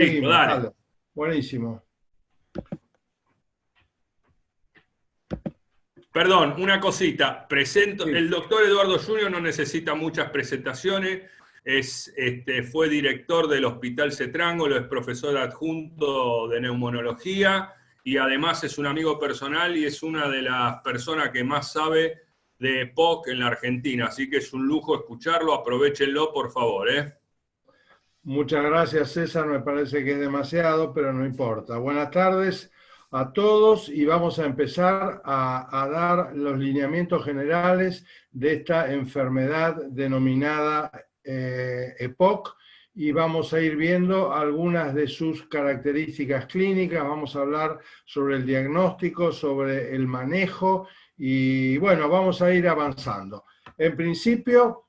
Listo, Seguimos, dale. dale. Buenísimo. Perdón, una cosita. Presento, Sí. el doctor Eduardo Junior no necesita muchas presentaciones. Fue director del Hospital Cetrángolo, es profesor adjunto de neumonología y además es un amigo personal y es una de las personas que más sabe de EPOC en la Argentina. Así que es un lujo escucharlo. Aprovechenlo, por favor, ¿eh? Muchas gracias, César. Me parece que es demasiado, pero no importa. Buenas tardes a todos y vamos a empezar a dar los lineamientos generales de esta enfermedad denominada EPOC y vamos a ir viendo algunas de sus características clínicas. Vamos a hablar sobre el diagnóstico, sobre el manejo y bueno, vamos a ir avanzando. En principio,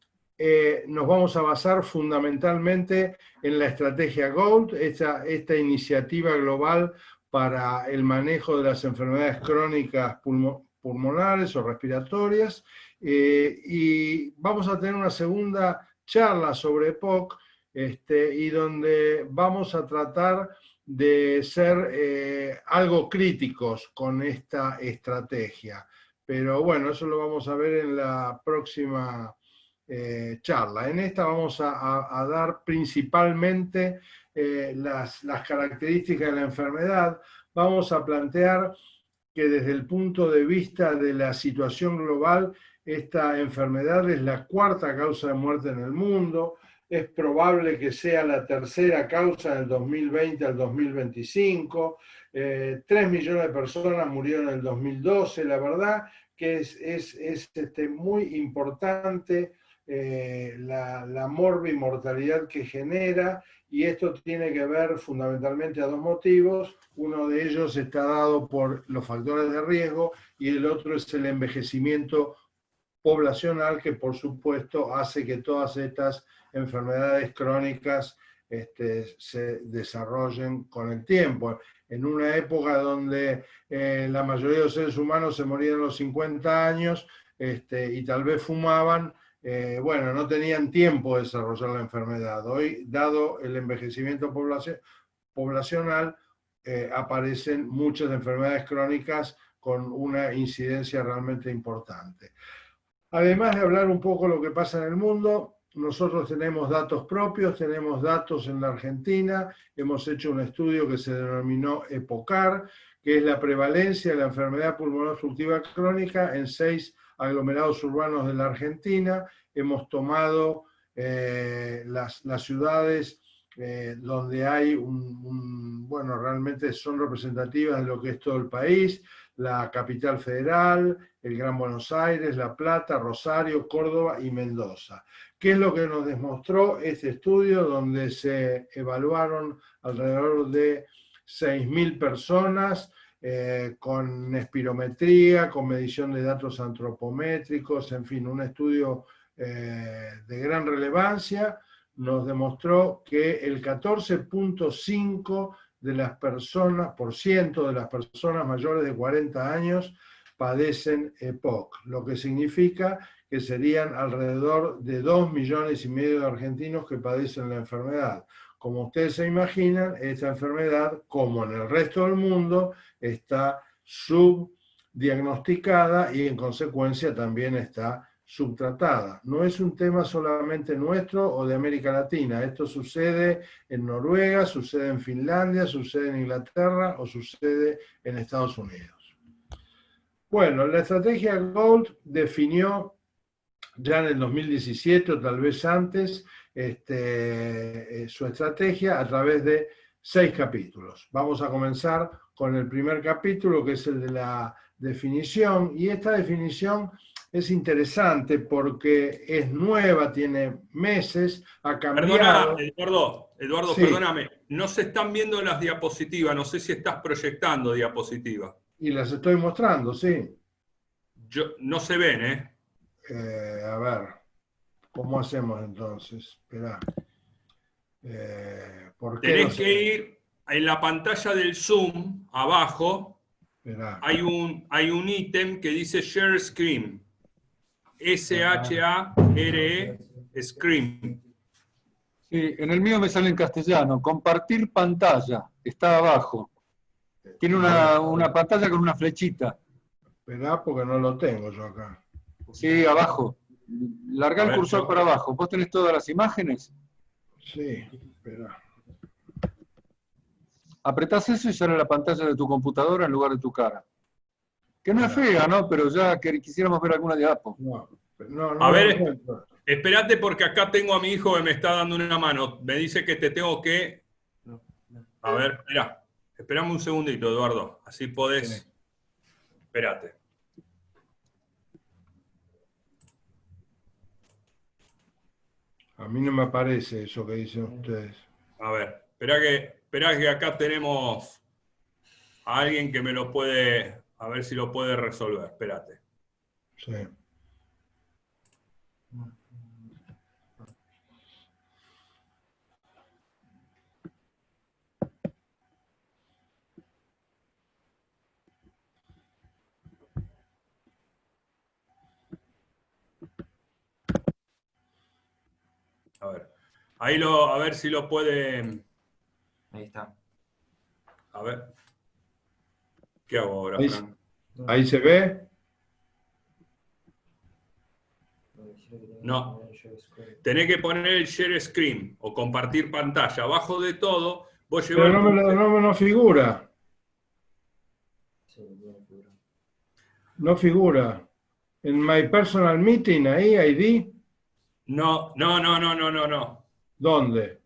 nos vamos a basar fundamentalmente en la estrategia GOLD, esta iniciativa global para el manejo de las enfermedades crónicas pulmonares o respiratorias, y vamos a tener una segunda charla sobre EPOC, y donde vamos a tratar de ser algo críticos con esta estrategia. Pero bueno, eso lo vamos a ver en la próxima charla. En esta vamos a dar principalmente las características de la enfermedad. Vamos a plantear que desde el punto de vista de la situación global, esta enfermedad es la cuarta causa de muerte en el mundo. Es probable que sea la tercera causa del 2020 al 2025. 3 millones de personas murieron en el 2012. La verdad que es muy importante la morbimortalidad que genera, y esto tiene que ver fundamentalmente a dos motivos. Uno de ellos está dado por los factores de riesgo y el otro es el envejecimiento poblacional, que por supuesto hace que todas estas enfermedades crónicas se desarrollen con el tiempo. En una época donde la mayoría de los seres humanos se morían a los 50 años y tal vez fumaban, bueno, no tenían tiempo de desarrollar la enfermedad. Hoy, dado el envejecimiento poblacional, aparecen muchas enfermedades crónicas con una incidencia realmente importante. Además de hablar un poco de lo que pasa en el mundo, nosotros tenemos datos propios, tenemos datos en la Argentina, hemos hecho un estudio que se denominó EPOCAR, que es la prevalencia de la enfermedad pulmonar obstructiva crónica en 6 aglomerados urbanos de la Argentina. Hemos tomado las ciudades donde hay bueno, realmente son representativas de lo que es todo el país: la Capital Federal, el Gran Buenos Aires, La Plata, Rosario, Córdoba y Mendoza. ¿Qué es lo que nos demostró este estudio, donde se evaluaron alrededor de 6.000 personas con espirometría, con medición de datos antropométricos, en fin, un estudio de gran relevancia? Nos demostró que el 14.5% de las personas mayores de 40 años padecen EPOC, lo que significa que serían alrededor de 2,5 millones de argentinos que padecen la enfermedad. Como ustedes se imaginan, esta enfermedad, como en el resto del mundo, está subdiagnosticada y en consecuencia también está subtratada. No es un tema solamente nuestro o de América Latina. Esto sucede en Noruega, sucede en Finlandia, sucede en Inglaterra o sucede en Estados Unidos. Bueno, la estrategia GOLD definió ya en el 2017 o tal vez antes su estrategia a través de 6 capítulos. Vamos a comenzar con el primer capítulo, que es el de la definición, y esta definición es interesante porque es nueva, tiene meses, ha cambiado. Perdona, Eduardo, Sí, perdóname. No se están viendo las diapositivas. No sé si estás proyectando diapositivas. y las estoy mostrando, sí. No se ven, ¿eh? A ver, ¿cómo hacemos entonces? Esperá. ¿Por qué no Tenés se que ve? ir en la pantalla del Zoom, abajo, Esperá. hay un ítem que dice Share Screen. Ah, S-H-A-R-E, Screen. Sí, en el mío me sale en castellano. Compartir pantalla. Está abajo. Tiene una pantalla con una flechita. Esperá porque no lo tengo yo acá. Sí, abajo. Larga el cursor para abajo. ¿Vos tenés todas las imágenes? Sí, esperá. Apretás eso y sale la pantalla de tu computadora en lugar de tu cara. Que no es fea, ¿no? Pero ya quisiéramos ver alguna diapo. No, A ver, espérate porque acá tengo a mi hijo que me está dando una mano. Me dice que te tengo que... A ver, espera. Esperame un segundito, Eduardo. Así podés... Sí. Espérate. A mí no me aparece eso que dicen ustedes. A ver, esperá que acá tenemos a alguien que me lo puede... A ver si lo puede resolver. Espérate. Sí. A ver. A ver si lo puede... Ahí está. A ver. ¿Qué hago ahora, Ahí, Fran? ¿ahí se ve? No. Tenés que poner el share screen o compartir pantalla. Abajo de todo, vos Pero llevas... no me figura. No figura. En My Personal Meeting, ahí, ID. No. ¿Dónde?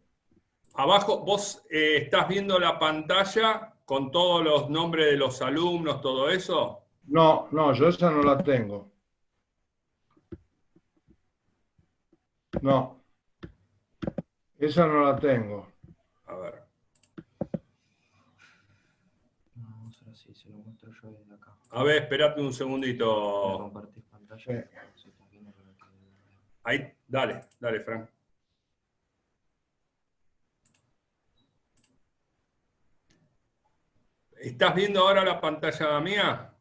Abajo, vos estás viendo la pantalla con todos los nombres de los alumnos, todo eso. No, yo esa no la tengo. No. Esa no la tengo. A ver. Vamos a ver si se lo muestro yo desde acá. A ver, espérate un Voy a segundito. compartir pantalla. Sí. Ahí, dale, Fran. ¿Estás viendo ahora la pantalla mía?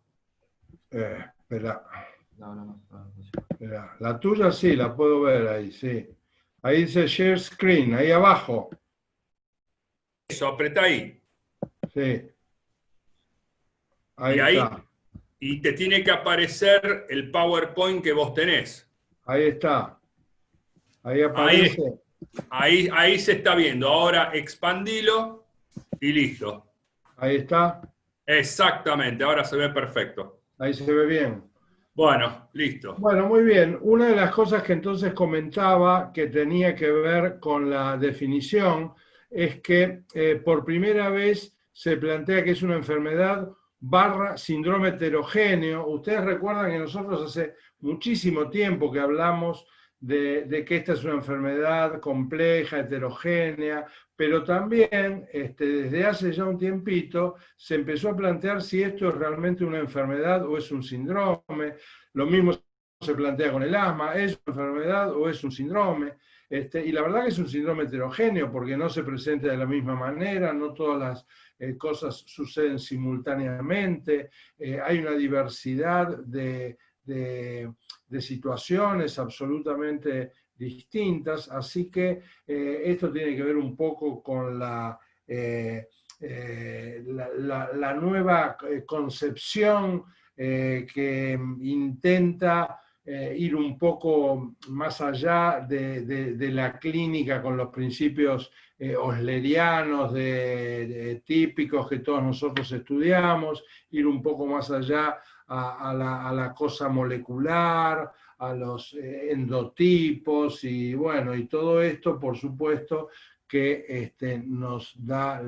Espera. No. Espera. La tuya sí, la puedo ver ahí, sí. Ahí dice Share Screen, ahí abajo. Eso, apretá ahí. Sí. Ahí Y ahí, está. y te tiene que aparecer el PowerPoint que vos tenés. Ahí está. Ahí aparece. Ahí se está viendo. Ahora expandilo y listo. Ahí está. Exactamente, ahora se ve perfecto. Ahí se ve bien. Bueno, listo. Bueno, muy bien. Una de las cosas que entonces comentaba que tenía que ver con la definición es que por primera vez se plantea que es una enfermedad / síndrome heterogéneo. Ustedes recuerdan que nosotros hace muchísimo tiempo que hablamos de que esta es una enfermedad compleja, heterogénea, pero también desde hace ya un tiempito se empezó a plantear si esto es realmente una enfermedad o es un síndrome. Lo mismo se plantea con el asma, ¿es una enfermedad o es un síndrome? Y la verdad que es un síndrome heterogéneo porque no se presenta de la misma manera, no todas las cosas suceden simultáneamente, hay una diversidad de situaciones absolutamente distintas, así que esto tiene que ver un poco con la nueva concepción que intenta ir un poco más allá de la clínica con los principios oslerianos típicos que todos nosotros estudiamos, ir un poco más allá a la cosa molecular, a los endotipos y bueno, y todo esto por supuesto que nos da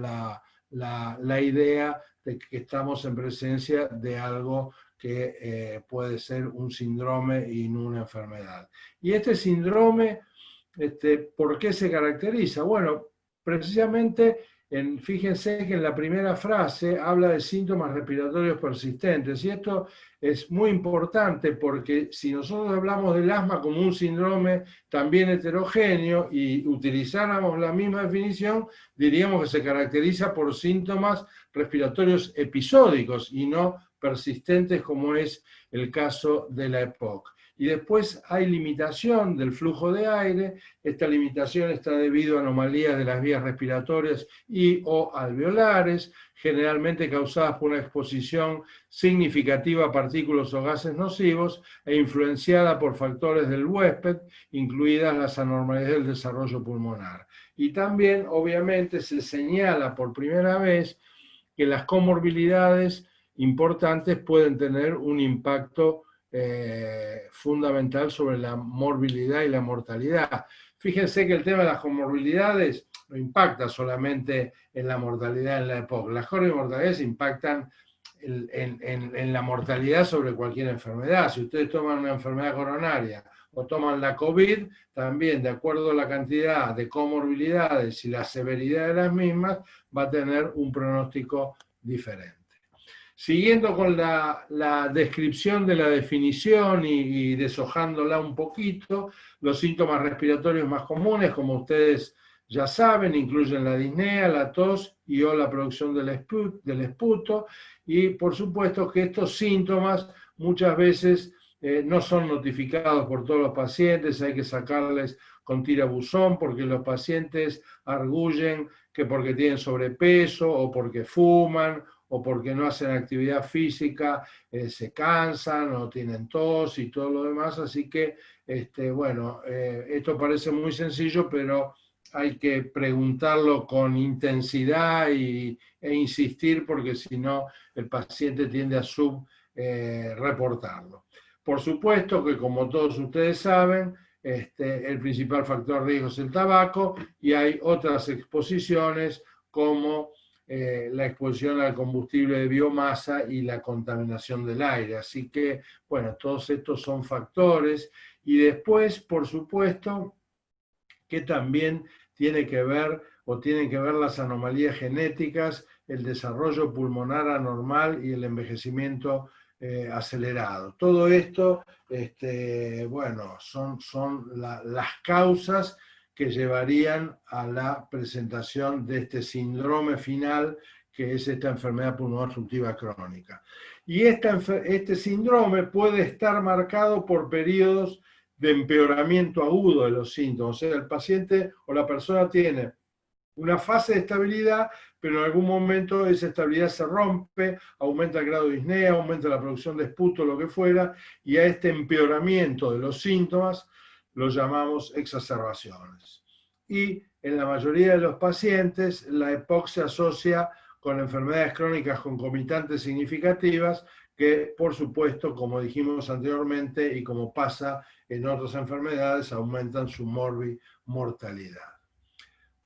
la idea de que estamos en presencia de algo que puede ser un síndrome y no una enfermedad. Y este síndrome, ¿por qué se caracteriza? Bueno, precisamente, fíjense que en la primera frase habla de síntomas respiratorios persistentes, y esto es muy importante porque si nosotros hablamos del asma como un síndrome también heterogéneo y utilizáramos la misma definición, diríamos que se caracteriza por síntomas respiratorios episódicos y no persistentes como es el caso de la EPOC. Y después hay limitación del flujo de aire. Esta limitación está debido a anomalías de las vías respiratorias y o alveolares, generalmente causadas por una exposición significativa a partículas o gases nocivos e influenciada por factores del huésped, incluidas las anormalidades del desarrollo pulmonar. Y también, obviamente, se señala por primera vez que las comorbilidades importantes pueden tener un impacto fundamental sobre la morbilidad y la mortalidad. Fíjense que el tema de las comorbilidades no impacta solamente en la mortalidad en la época. Las comorbilidades impactan en la mortalidad sobre cualquier enfermedad. Si ustedes toman una enfermedad coronaria o toman la COVID, también de acuerdo a la cantidad de comorbilidades y la severidad de las mismas, va a tener un pronóstico diferente. Siguiendo con la descripción de la definición y deshojándola un poquito, los síntomas respiratorios más comunes, como ustedes ya saben, incluyen la disnea, la tos y o la producción del esputo, y por supuesto que estos síntomas muchas veces no son notificados por todos los pacientes, hay que sacarles con tirabuzón porque los pacientes arguyen que porque tienen sobrepeso o porque fuman o porque no hacen actividad física, se cansan o tienen tos y todo lo demás, así que, bueno, esto parece muy sencillo, pero hay que preguntarlo con intensidad e insistir, porque si no, el paciente tiende a subreportarlo. Por supuesto que, como todos ustedes saben, el principal factor de riesgo es el tabaco, y hay otras exposiciones como la exposición al combustible de biomasa y la contaminación del aire. Así que, bueno, todos estos son factores. Y después, por supuesto, que también tienen que ver las anomalías genéticas, el desarrollo pulmonar anormal y el envejecimiento acelerado. Todo esto, bueno, son las causas que llevarían a la presentación de este síndrome final, que es esta enfermedad pulmonar obstructiva crónica. Y este síndrome puede estar marcado por periodos de empeoramiento agudo de los síntomas. O sea, el paciente o la persona tiene una fase de estabilidad, pero en algún momento esa estabilidad se rompe, aumenta el grado de disnea, aumenta la producción de esputo, lo que fuera, y a este empeoramiento de los síntomas lo llamamos exacerbaciones. Y en la mayoría de los pacientes, la EPOC se asocia con enfermedades crónicas concomitantes significativas que, por supuesto, como dijimos anteriormente y como pasa en otras enfermedades, aumentan su mortalidad.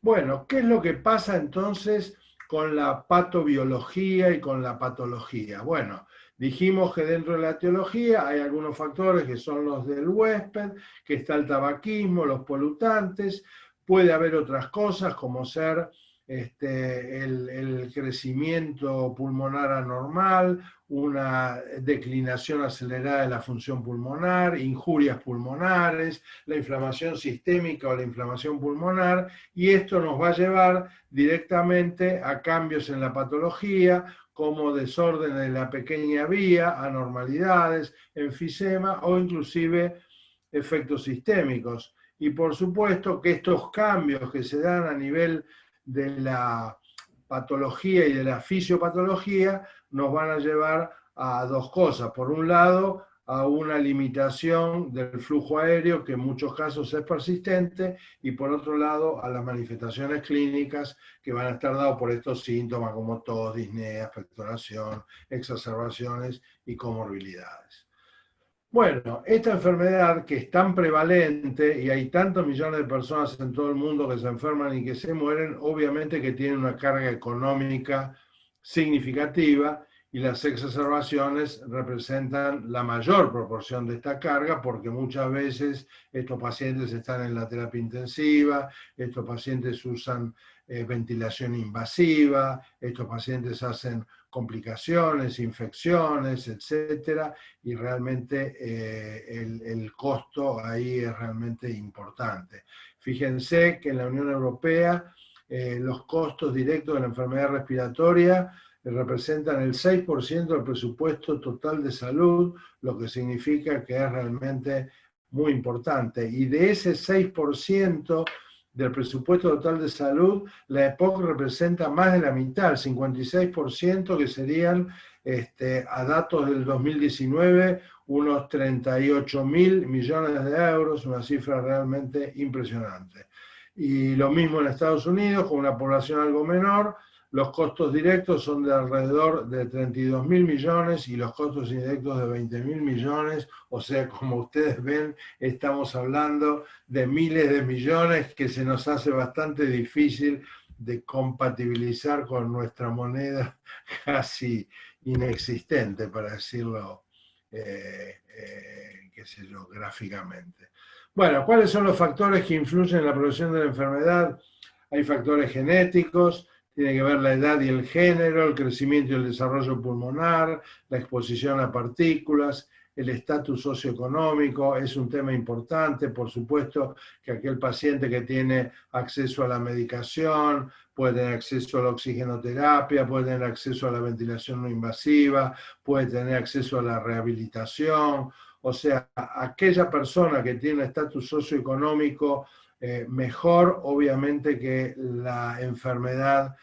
Bueno, ¿qué es lo que pasa entonces con la patobiología y con la patología? Bueno, dijimos que dentro de la etiología hay algunos factores que son los del huésped, que está el tabaquismo, los polutantes, puede haber otras cosas como ser el crecimiento pulmonar anormal, una declinación acelerada de la función pulmonar, injurias pulmonares, la inflamación sistémica o la inflamación pulmonar, y esto nos va a llevar directamente a cambios en la patología, como desorden de la pequeña vía, anormalidades, enfisema o inclusive efectos sistémicos. Y por supuesto que estos cambios que se dan a nivel de la patología y de la fisiopatología nos van a llevar a dos cosas. Por un lado, a una limitación del flujo aéreo, que en muchos casos es persistente, y por otro lado, a las manifestaciones clínicas que van a estar dadas por estos síntomas como tos, disnea, expectoración, exacerbaciones y comorbilidades. Bueno, esta enfermedad que es tan prevalente y hay tantos millones de personas en todo el mundo que se enferman y que se mueren, obviamente que tiene una carga económica significativa, y las exacerbaciones representan la mayor proporción de esta carga, porque muchas veces estos pacientes están en la terapia intensiva, estos pacientes usan ventilación invasiva, estos pacientes hacen complicaciones, infecciones, etcétera, y realmente el costo ahí es realmente importante. Fíjense que en la Unión Europea los costos directos de la enfermedad respiratoria representan el 6% del presupuesto total de salud, lo que significa que es realmente muy importante. Y de ese 6% del presupuesto total de salud, la EPOC representa más de la mitad, el 56%, que serían, a datos del 2019, unos 38.000 millones de euros, una cifra realmente impresionante. Y lo mismo en Estados Unidos, con una población algo menor, los costos directos son de alrededor de 32.000 millones y los costos indirectos de 20.000 millones, o sea, como ustedes ven, estamos hablando de miles de millones que se nos hace bastante difícil de compatibilizar con nuestra moneda casi inexistente, para decirlo, qué sé yo, gráficamente. Bueno, ¿cuáles son los factores que influyen en la progresión de la enfermedad? Hay factores genéticos, tiene que ver la edad y el género, el crecimiento y el desarrollo pulmonar, la exposición a partículas, el estatus socioeconómico, es un tema importante, por supuesto que aquel paciente que tiene acceso a la medicación, puede tener acceso a la oxigenoterapia, puede tener acceso a la ventilación no invasiva, puede tener acceso a la rehabilitación, o sea, aquella persona que tiene estatus socioeconómico mejor, obviamente que la enfermedad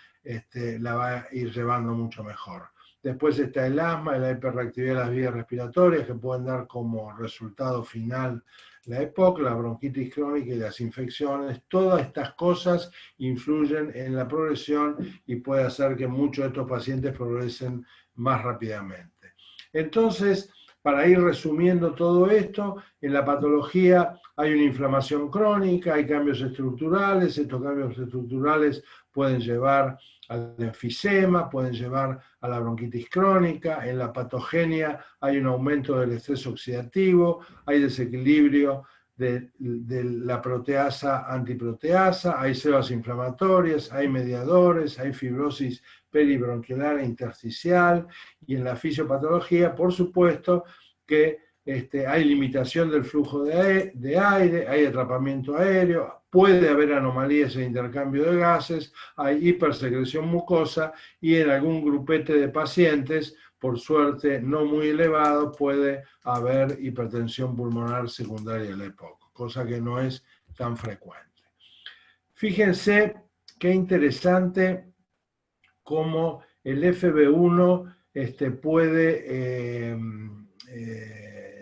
la va a ir llevando mucho mejor. Después está el asma y la hiperreactividad de las vías respiratorias, que pueden dar como resultado final la EPOC, la bronquitis crónica y las infecciones. Todas estas cosas influyen en la progresión y puede hacer que muchos de estos pacientes progresen más rápidamente. Entonces, para ir resumiendo todo esto, en la patología hay una inflamación crónica, hay cambios estructurales, estos cambios estructurales pueden llevar al enfisema, pueden llevar a la bronquitis crónica, en la patogenia hay un aumento del estrés oxidativo, hay desequilibrio de la proteasa antiproteasa, hay células inflamatorias, hay mediadores, hay fibrosis peribronquial e intersticial, y en la fisiopatología, por supuesto, que hay limitación del flujo de aire, hay atrapamiento aéreo, puede haber anomalías en intercambio de gases, hay hipersecreción mucosa y en algún grupete de pacientes, por suerte no muy elevado, puede haber hipertensión pulmonar secundaria de la EPOC, cosa que no es tan frecuente. Fíjense qué interesante cómo el FB1 puede,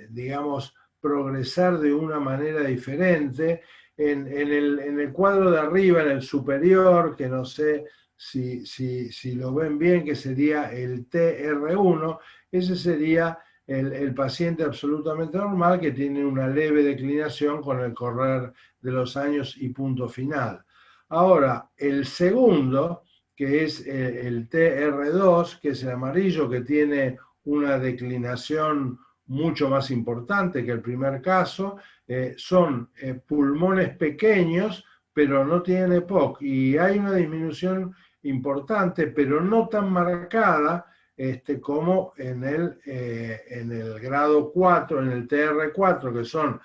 digamos, progresar de una manera diferente. En el cuadro de arriba, en el superior, que no sé si lo ven bien, que sería el TR1, ese sería el paciente absolutamente normal que tiene una leve declinación con el correr de los años y punto final. Ahora, el segundo, que es el TR2, que es el amarillo, que tiene una declinación mucho más importante que el primer caso, son pulmones pequeños, pero no tienen EPOC, y hay una disminución importante, pero no tan marcada como en el grado 4, en el TR4, que son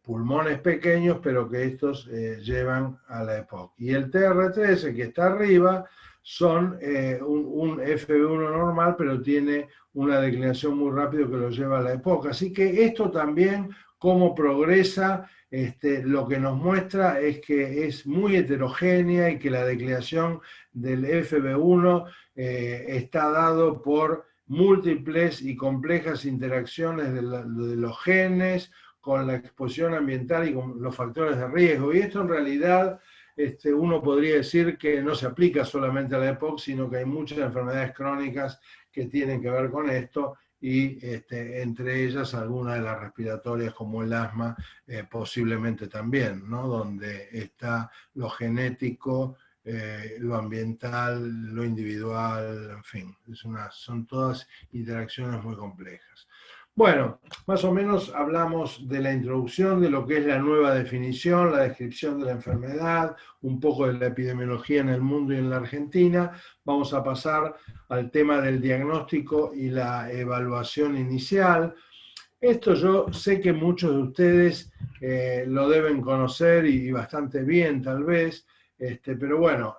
pulmones pequeños, pero que estos llevan a la EPOC. Y el TR3, que está arriba, son un FB1 normal, pero tiene una declinación muy rápida que lo lleva a la EPOC. Así que esto también, cómo progresa, lo que nos muestra es que es muy heterogénea y que la declinación del FB1 está dado por múltiples y complejas interacciones de los genes con la exposición ambiental y con los factores de riesgo. Y esto en realidad uno podría decir que no se aplica solamente a la EPOC, sino que hay muchas enfermedades crónicas que tienen que ver con esto, y entre ellas algunas de las respiratorias como el asma, posiblemente también, ¿no? Donde está lo genético, lo ambiental, lo individual, en fin, son todas interacciones muy complejas. Bueno, más o menos hablamos de la introducción, de lo que es la nueva definición, la descripción de la enfermedad, un poco de la epidemiología en el mundo y en la Argentina. Vamos a pasar al tema del diagnóstico y la evaluación inicial. Esto yo sé que muchos de ustedes lo deben conocer y bastante bien tal vez. Pero bueno,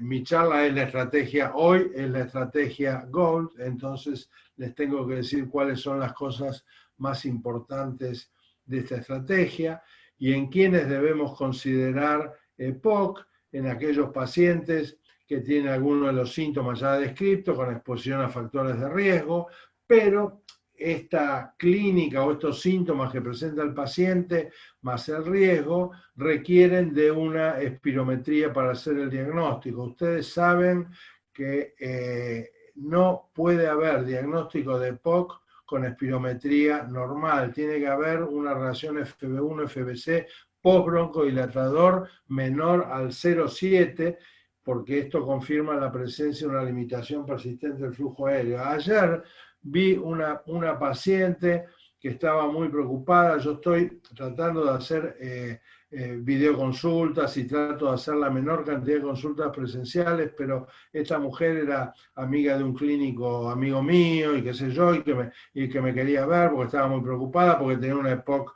mi charla es la estrategia hoy, es la estrategia Gold, entonces les tengo que decir cuáles son las cosas más importantes de esta estrategia y en quiénes debemos considerar EPOC, en aquellos pacientes que tienen alguno de los síntomas ya descritos con exposición a factores de riesgo, pero esta clínica o estos síntomas que presenta el paciente más el riesgo requieren de una espirometría para hacer el diagnóstico. Ustedes saben que no puede haber diagnóstico de EPOC con espirometría normal. Tiene que haber una relación FB1-FBC postbroncodilatador menor al 0,7, porque esto confirma la presencia de una limitación persistente del flujo aéreo. Ayer vi una paciente que estaba muy preocupada. Yo estoy tratando de hacer videoconsultas y trato de hacer la menor cantidad de consultas presenciales, pero esta mujer era amiga de un clínico amigo mío y qué sé yo, y que me quería ver porque estaba muy preocupada, porque tenía una EPOC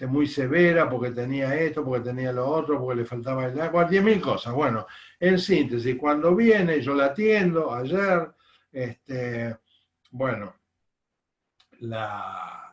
muy severa, porque tenía esto, porque tenía lo otro, porque le faltaba el agua, 10.000 cosas. Bueno, en síntesis, cuando viene, yo la atiendo ayer, bueno, la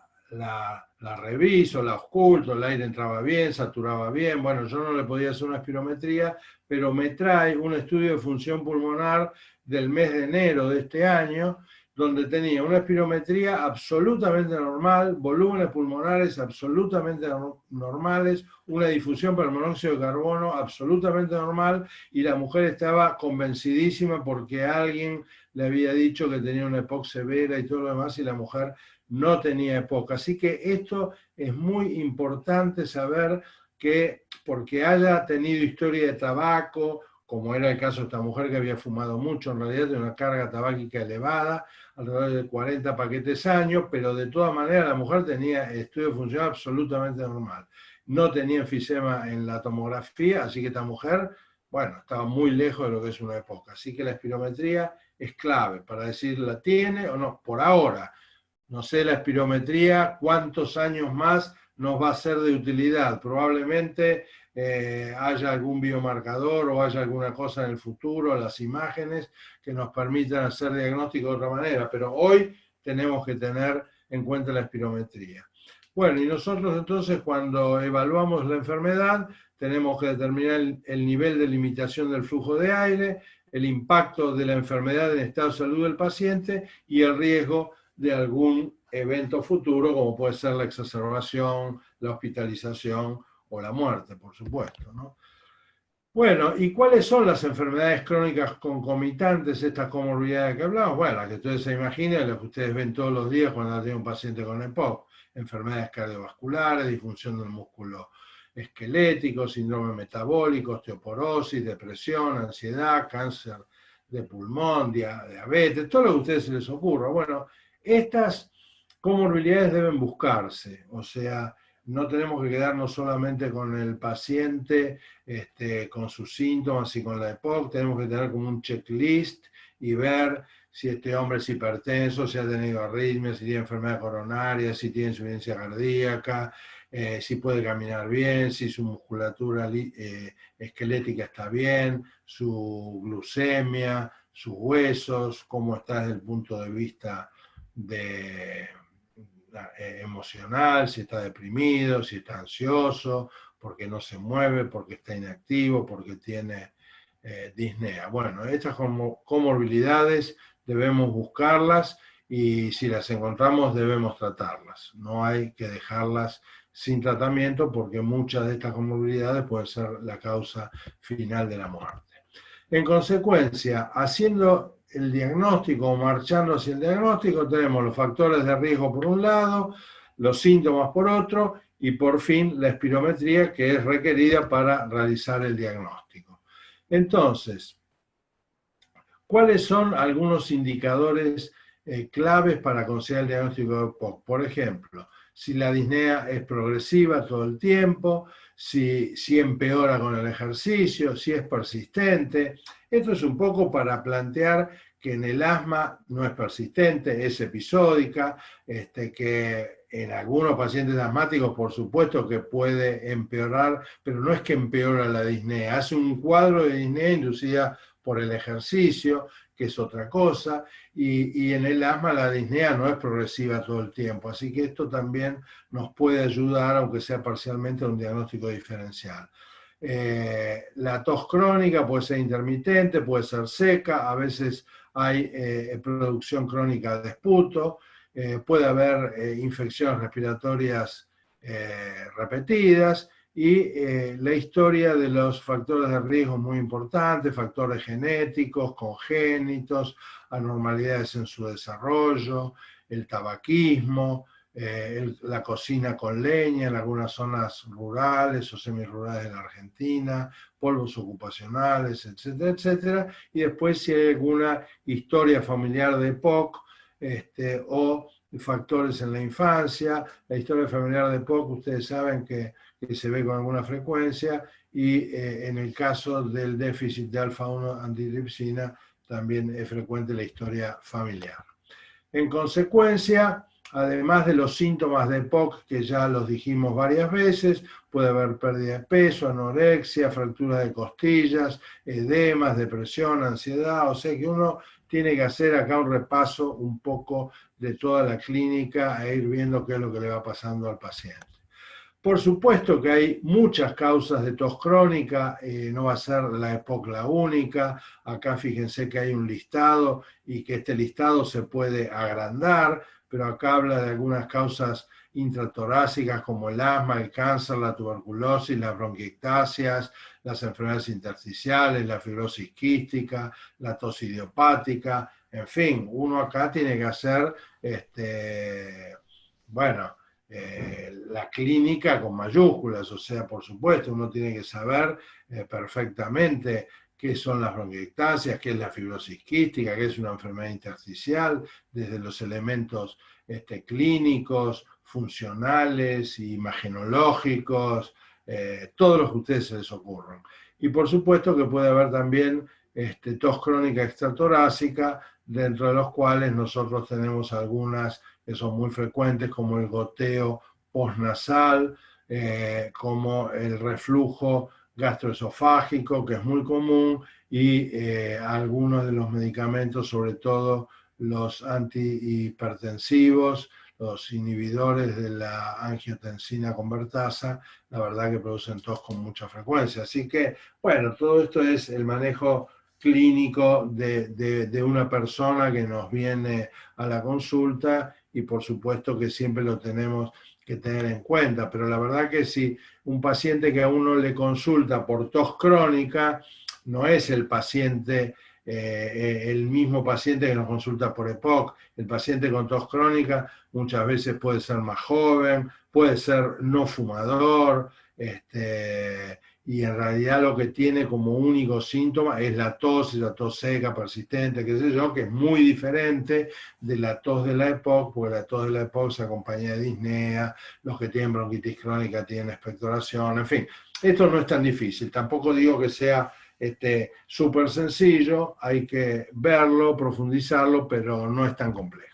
reviso, la oculto, el aire entraba bien, saturaba bien. Bueno, yo no le podía hacer una espirometría, pero me trae un estudio de función pulmonar del mes de enero de este año, donde tenía una espirometría absolutamente normal, volúmenes pulmonares absolutamente normales, una difusión para el monóxido de carbono absolutamente normal, y la mujer estaba convencidísima porque alguien le había dicho que tenía una EPOC severa y todo lo demás, y la mujer no tenía EPOC. Así que esto es muy importante saber, que porque haya tenido historia de tabaco, como era el caso de esta mujer que había fumado mucho, en realidad de una carga tabáquica elevada, alrededor de 40 paquetes año, pero de todas maneras la mujer tenía estudio de función absolutamente normal. No tenía enfisema en la tomografía, así que esta mujer, bueno, estaba muy lejos de lo que es una EPOC. Así que la espirometría es clave para decir la tiene o no. Por ahora, no sé la espirometría cuántos años más nos va a ser de utilidad. Probablemente haya algún biomarcador o haya alguna cosa en el futuro, las imágenes, que nos permitan hacer diagnóstico de otra manera, pero hoy tenemos que tener en cuenta la espirometría. Bueno, y nosotros entonces cuando evaluamos la enfermedad tenemos que determinar el nivel de limitación del flujo de aire, el impacto de la enfermedad en el estado de salud del paciente y el riesgo de algún evento futuro, como puede ser la exacerbación, la hospitalización o la muerte, por supuesto, ¿no? Bueno, ¿y cuáles son las enfermedades crónicas concomitantes, estas comorbilidades que hablamos? Bueno, las que ustedes se imaginen, las que ustedes ven todos los días cuando tienen un paciente con EPOC: enfermedades cardiovasculares, disfunción del músculo esquelético, síndrome metabólico, osteoporosis, depresión, ansiedad, cáncer de pulmón, diabetes, todo lo que a ustedes se les ocurra. Bueno, estas comorbilidades deben buscarse, o sea, no tenemos que quedarnos solamente con el paciente, con sus síntomas y con la EPOC, tenemos que tener como un checklist y ver si este hombre es hipertenso, si ha tenido arritmias, si tiene enfermedad coronaria, si tiene insuficiencia cardíaca, si puede caminar bien, si su musculatura esquelética está bien, su glucemia, sus huesos, cómo está desde el punto de vista emocional, si está deprimido, si está ansioso, porque no se mueve, porque está inactivo, porque tiene disnea. Bueno, estas comorbilidades debemos buscarlas y si las encontramos debemos tratarlas. No hay que dejarlas sin tratamiento porque muchas de estas comorbilidades pueden ser la causa final de la muerte. En consecuencia, haciendo el diagnóstico o marchando hacia el diagnóstico, tenemos los factores de riesgo por un lado, los síntomas por otro, y por fin la espirometría, que es requerida para realizar el diagnóstico. Entonces, ¿cuáles son algunos indicadores claves para considerar el diagnóstico de EPOC? Por ejemplo, si la disnea es progresiva todo el tiempo, si empeora con el ejercicio, si es persistente. Esto es un poco para plantear que en el asma no es persistente, es episódica, que En algunos pacientes asmáticos, por supuesto que puede empeorar, pero no es que empeora la disnea, hace un cuadro de disnea inducida por el ejercicio, que es otra cosa, y en el asma la disnea no es progresiva todo el tiempo, así que esto también nos puede ayudar, aunque sea parcialmente, a un diagnóstico diferencial. La tos crónica puede ser intermitente, puede ser seca, a veces hay producción crónica de esputo, puede haber infecciones respiratorias repetidas y la historia de los factores de riesgo muy importantes, factores genéticos, congénitos, anormalidades en su desarrollo, el tabaquismo, la cocina con leña en algunas zonas rurales o semirurales de la Argentina, polvos ocupacionales, etcétera, etcétera, y después si hay alguna historia familiar de EPOC, o factores en la infancia. La historia familiar de EPOC, ustedes saben que se ve con alguna frecuencia, y en el caso del déficit de alfa-1 antitripsina también es frecuente la historia familiar. En consecuencia, además de los síntomas de EPOC, que ya los dijimos varias veces, puede haber pérdida de peso, anorexia, fractura de costillas, edemas, depresión, ansiedad, o sea que uno tiene que hacer acá un repaso un poco de toda la clínica e ir viendo qué es lo que le va pasando al paciente. Por supuesto que hay muchas causas de tos crónica, no va a ser la EPOC la única. Acá fíjense que hay un listado y que este listado se puede agrandar, pero acá habla de algunas causas intratorácicas como el asma, el cáncer, la tuberculosis, las bronquiectasias, las enfermedades intersticiales, la fibrosis quística, la tos idiopática, en fin, uno acá tiene que hacer, la clínica con mayúsculas, o sea, por supuesto, uno tiene que saber perfectamente qué son las bronquiectasias, qué es la fibrosis quística, qué es una enfermedad intersticial, desde los elementos clínicos, funcionales, imagenológicos, todos los que a ustedes se les ocurran. Y por supuesto que puede haber también tos crónica extratorácica, dentro de los cuales nosotros tenemos algunas que son muy frecuentes, como el goteo postnasal, como el reflujo gastroesofágico, que es muy común, y algunos de los medicamentos, sobre todo los antihipertensivos, los inhibidores de la angiotensina convertasa, la verdad que producen tos con mucha frecuencia. Así que, bueno, todo esto es el manejo clínico de una persona que nos viene a la consulta, y por supuesto que siempre lo tenemos que tener en cuenta, pero la verdad que si un paciente que a uno le consulta por tos crónica, no es el paciente, el mismo paciente que nos consulta por EPOC. El paciente con tos crónica muchas veces puede ser más joven, puede ser no fumador, y en realidad lo que tiene como único síntoma es la tos seca, persistente, qué sé yo, que es muy diferente de la tos de la EPOC, porque la tos de la EPOC se acompaña de disnea, los que tienen bronquitis crónica tienen expectoración, en fin, esto no es tan difícil, tampoco digo que sea súper sencillo, hay que verlo, profundizarlo, pero no es tan complejo.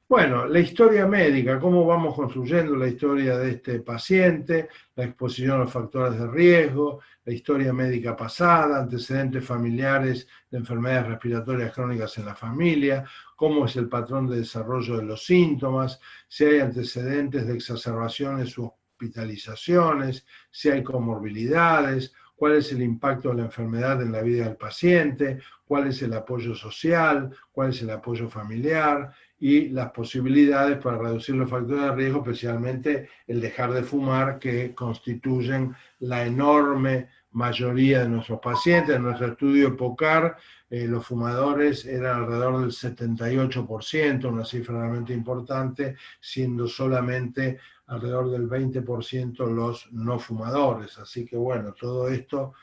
Bueno, la historia médica, cómo vamos construyendo la historia de este paciente, la exposición a los factores de riesgo, la historia médica pasada, antecedentes familiares de enfermedades respiratorias crónicas en la familia, cómo es el patrón de desarrollo de los síntomas, si hay antecedentes de exacerbaciones u hospitalizaciones, si hay comorbilidades, cuál es el impacto de la enfermedad en la vida del paciente, cuál es el apoyo social, cuál es el apoyo familiar, y las posibilidades para reducir los factores de riesgo, especialmente el dejar de fumar, que constituyen la enorme mayoría de nuestros pacientes. En nuestro estudio EPOCAR, los fumadores eran alrededor del 78%, una cifra realmente importante, siendo solamente alrededor del 20% los no fumadores. Así que bueno, todo esto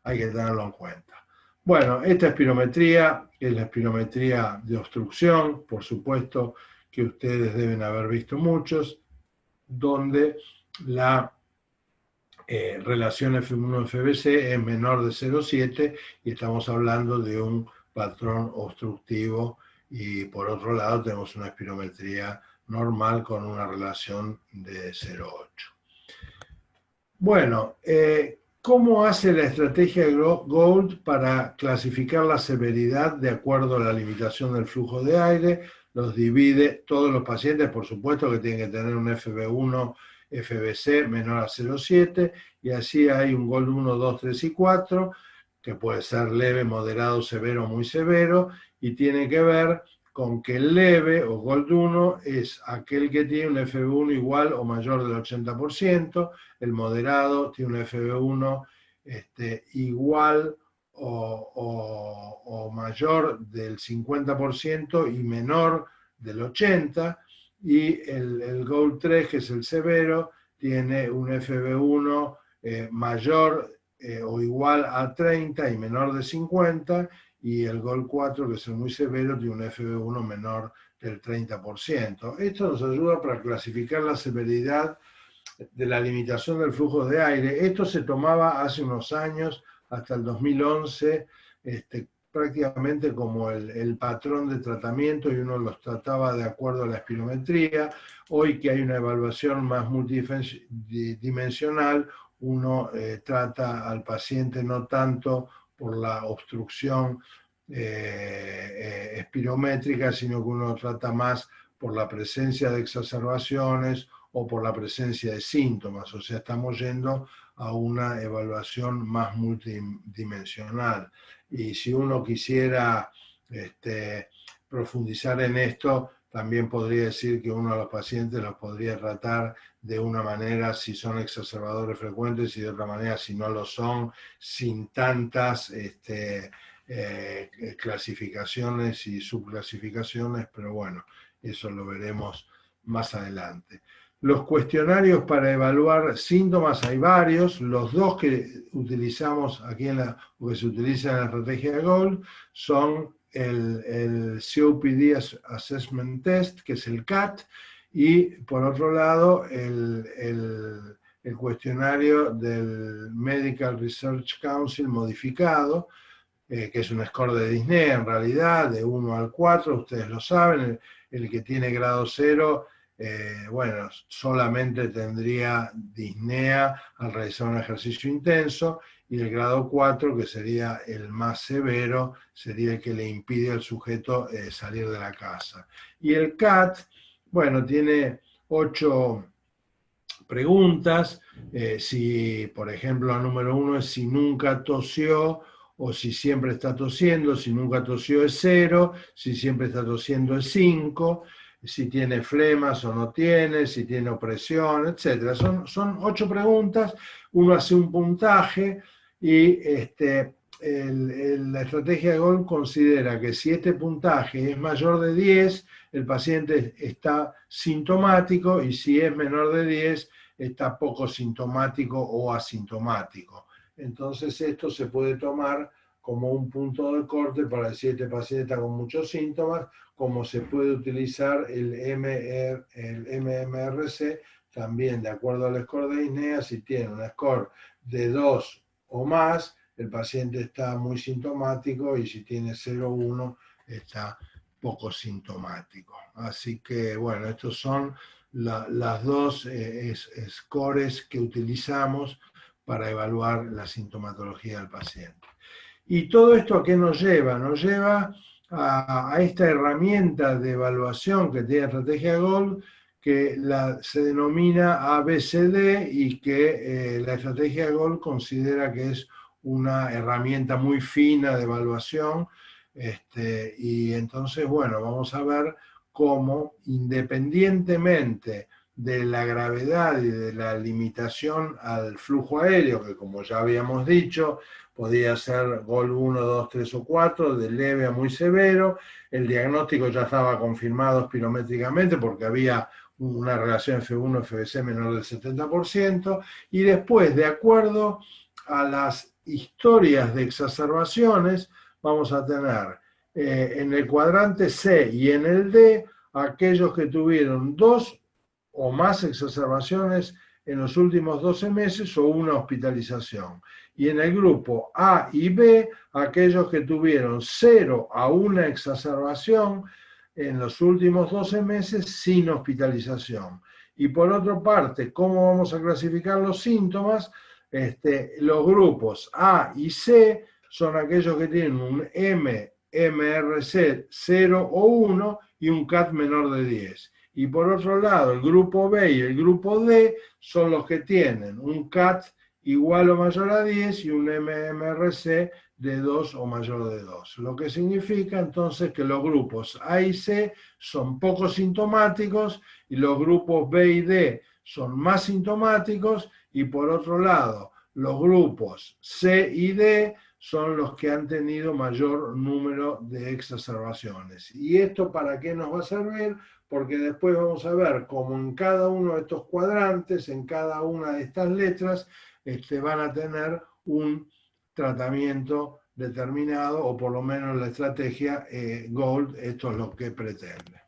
hay que tenerlo en cuenta. Bueno, esta espirometría es la espirometría de obstrucción, por supuesto que ustedes deben haber visto muchos, donde la relación F1-FBC es menor de 0,7 y estamos hablando de un patrón obstructivo, y por otro lado tenemos una espirometría normal con una relación de 0,8. Bueno, ¿cómo hace la estrategia GOLD para clasificar la severidad de acuerdo a la limitación del flujo de aire? Los divide, todos los pacientes, por supuesto, que tienen que tener un FB1, FBC menor a 0,7, y así hay un GOLD 1, 2, 3 y 4, que puede ser leve, moderado, severo, muy severo, y tiene que ver con que el leve o GOLD 1 es aquel que tiene un FB1 igual o mayor del 80%, el moderado tiene un FB1 igual o mayor del 50% y menor del 80%, y el GOLD 3, que es el severo, tiene un FB1 mayor o igual a 30 y menor de 50, y el GOLD 4, que es el muy severo, tiene un FB1 menor del 30%. Esto nos ayuda para clasificar la severidad de la limitación del flujo de aire. Esto se tomaba hace unos años, hasta el 2011, prácticamente como el patrón de tratamiento, y uno los trataba de acuerdo a la espirometría. Hoy que hay una evaluación más multidimensional, uno trata al paciente no tanto por la obstrucción espirométrica, sino que uno trata más por la presencia de exacerbaciones o por la presencia de síntomas. O sea, estamos yendo a una evaluación más multidimensional. Y si uno quisiera profundizar en esto, también podría decir que uno de los pacientes los podría tratar de una manera si son exacerbadores frecuentes y de otra manera si no lo son, sin tantas clasificaciones y subclasificaciones, pero bueno, eso lo veremos más adelante. Los cuestionarios para evaluar síntomas hay varios. Los dos que utilizamos aquí o que se utilizan en la estrategia de GOLD son el COPD Assessment Test, que es el CAT, y por otro lado el cuestionario del Medical Research Council modificado, que es un score de disnea en realidad, de 1 al 4, ustedes lo saben. El que tiene grado 0, bueno, solamente tendría disnea al realizar un ejercicio intenso, y el grado 4, que sería el más severo, sería el que le impide al sujeto salir de la casa. Y el CAT, bueno, tiene 8 preguntas. Si, por ejemplo, la número 1 es si nunca tosió o si siempre está tosiendo. Si nunca tosió es 0, si siempre está tosiendo es 5, si tiene flemas o no tiene, si tiene opresión, etc. Son 8 preguntas, uno hace un puntaje, y la estrategia de GOLD considera que si este puntaje es mayor de 10, el paciente está sintomático, y si es menor de 10, está poco sintomático o asintomático. Entonces esto se puede tomar como un punto de corte para decir que este paciente está con muchos síntomas, como se puede utilizar el MMRC también de acuerdo al score de disnea. Si tiene un score de 2 o más, el paciente está muy sintomático, y si tiene 0,1 está poco sintomático. Así que bueno, estos son las dos scores que utilizamos para evaluar la sintomatología del paciente. ¿Y todo esto a qué nos lleva? Nos lleva a esta herramienta de evaluación que tiene la estrategia GOLD, que se denomina ABCD, y que la estrategia GOLD considera que es una herramienta muy fina de evaluación. Y entonces, bueno, vamos a ver cómo, independientemente de la gravedad y de la limitación al flujo aéreo, que como ya habíamos dicho, podía ser GOLD 1, 2, 3 o 4, de leve a muy severo. El diagnóstico ya estaba confirmado espirométricamente porque había una relación F1-FBC menor del 70%, y después, de acuerdo a las historias de exacerbaciones, vamos a tener en el cuadrante C y en el D aquellos que tuvieron 2 o más exacerbaciones en los últimos 12 meses o una hospitalización. Y en el grupo A y B, aquellos que tuvieron 0 a 1 exacerbación en los últimos 12 meses sin hospitalización. Y por otra parte, ¿cómo vamos a clasificar los síntomas? Los grupos A y C son aquellos que tienen un MRC 0 o 1 y un CAT menor de 10. Y por otro lado, el grupo B y el grupo D son los que tienen un CAT igual o mayor a 10 y un MMRC de 2 o mayor de 2. Lo que significa entonces que los grupos A y C son poco sintomáticos y los grupos B y D son más sintomáticos, y por otro lado, los grupos C y D son los que han tenido mayor número de exacerbaciones. ¿Y esto para qué nos va a servir? Porque después vamos a ver cómo en cada uno de estos cuadrantes, en cada una de estas letras, van a tener un tratamiento determinado, o por lo menos la estrategia GOLD, esto es lo que pretende.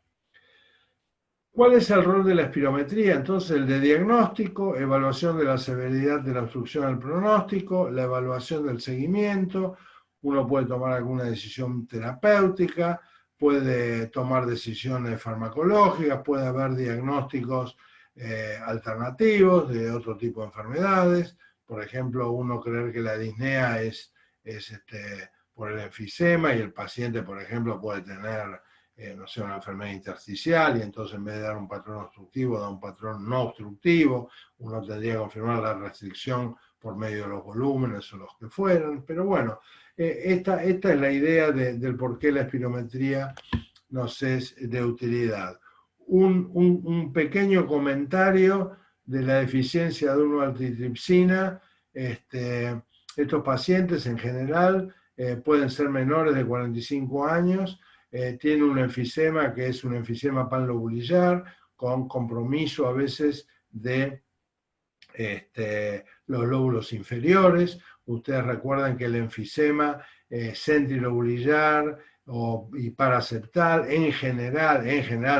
¿Cuál es el rol de la espirometría? Entonces, el de diagnóstico, evaluación de la severidad de la obstrucción al pronóstico, la evaluación del seguimiento, uno puede tomar alguna decisión terapéutica, puede tomar decisiones farmacológicas, puede haber diagnósticos alternativos de otro tipo de enfermedades. Por ejemplo, uno creer que la disnea es por el enfisema, y el paciente, por ejemplo, puede tener no sé, una enfermedad intersticial, y entonces en vez de dar un patrón obstructivo, da un patrón no obstructivo. Uno tendría que confirmar la restricción por medio de los volúmenes o los que fueran. Pero bueno, esta es la idea del por qué la espirometría nos es de utilidad. Un pequeño comentario de la deficiencia de 1-altitripsina. Estos pacientes en general pueden ser menores de 45 años, tienen un enfisema que es un enfisema panlobulillar, con compromiso a veces de los lóbulos inferiores. Ustedes recuerdan que el enfisema centrilobulillar y paraseptal, en general,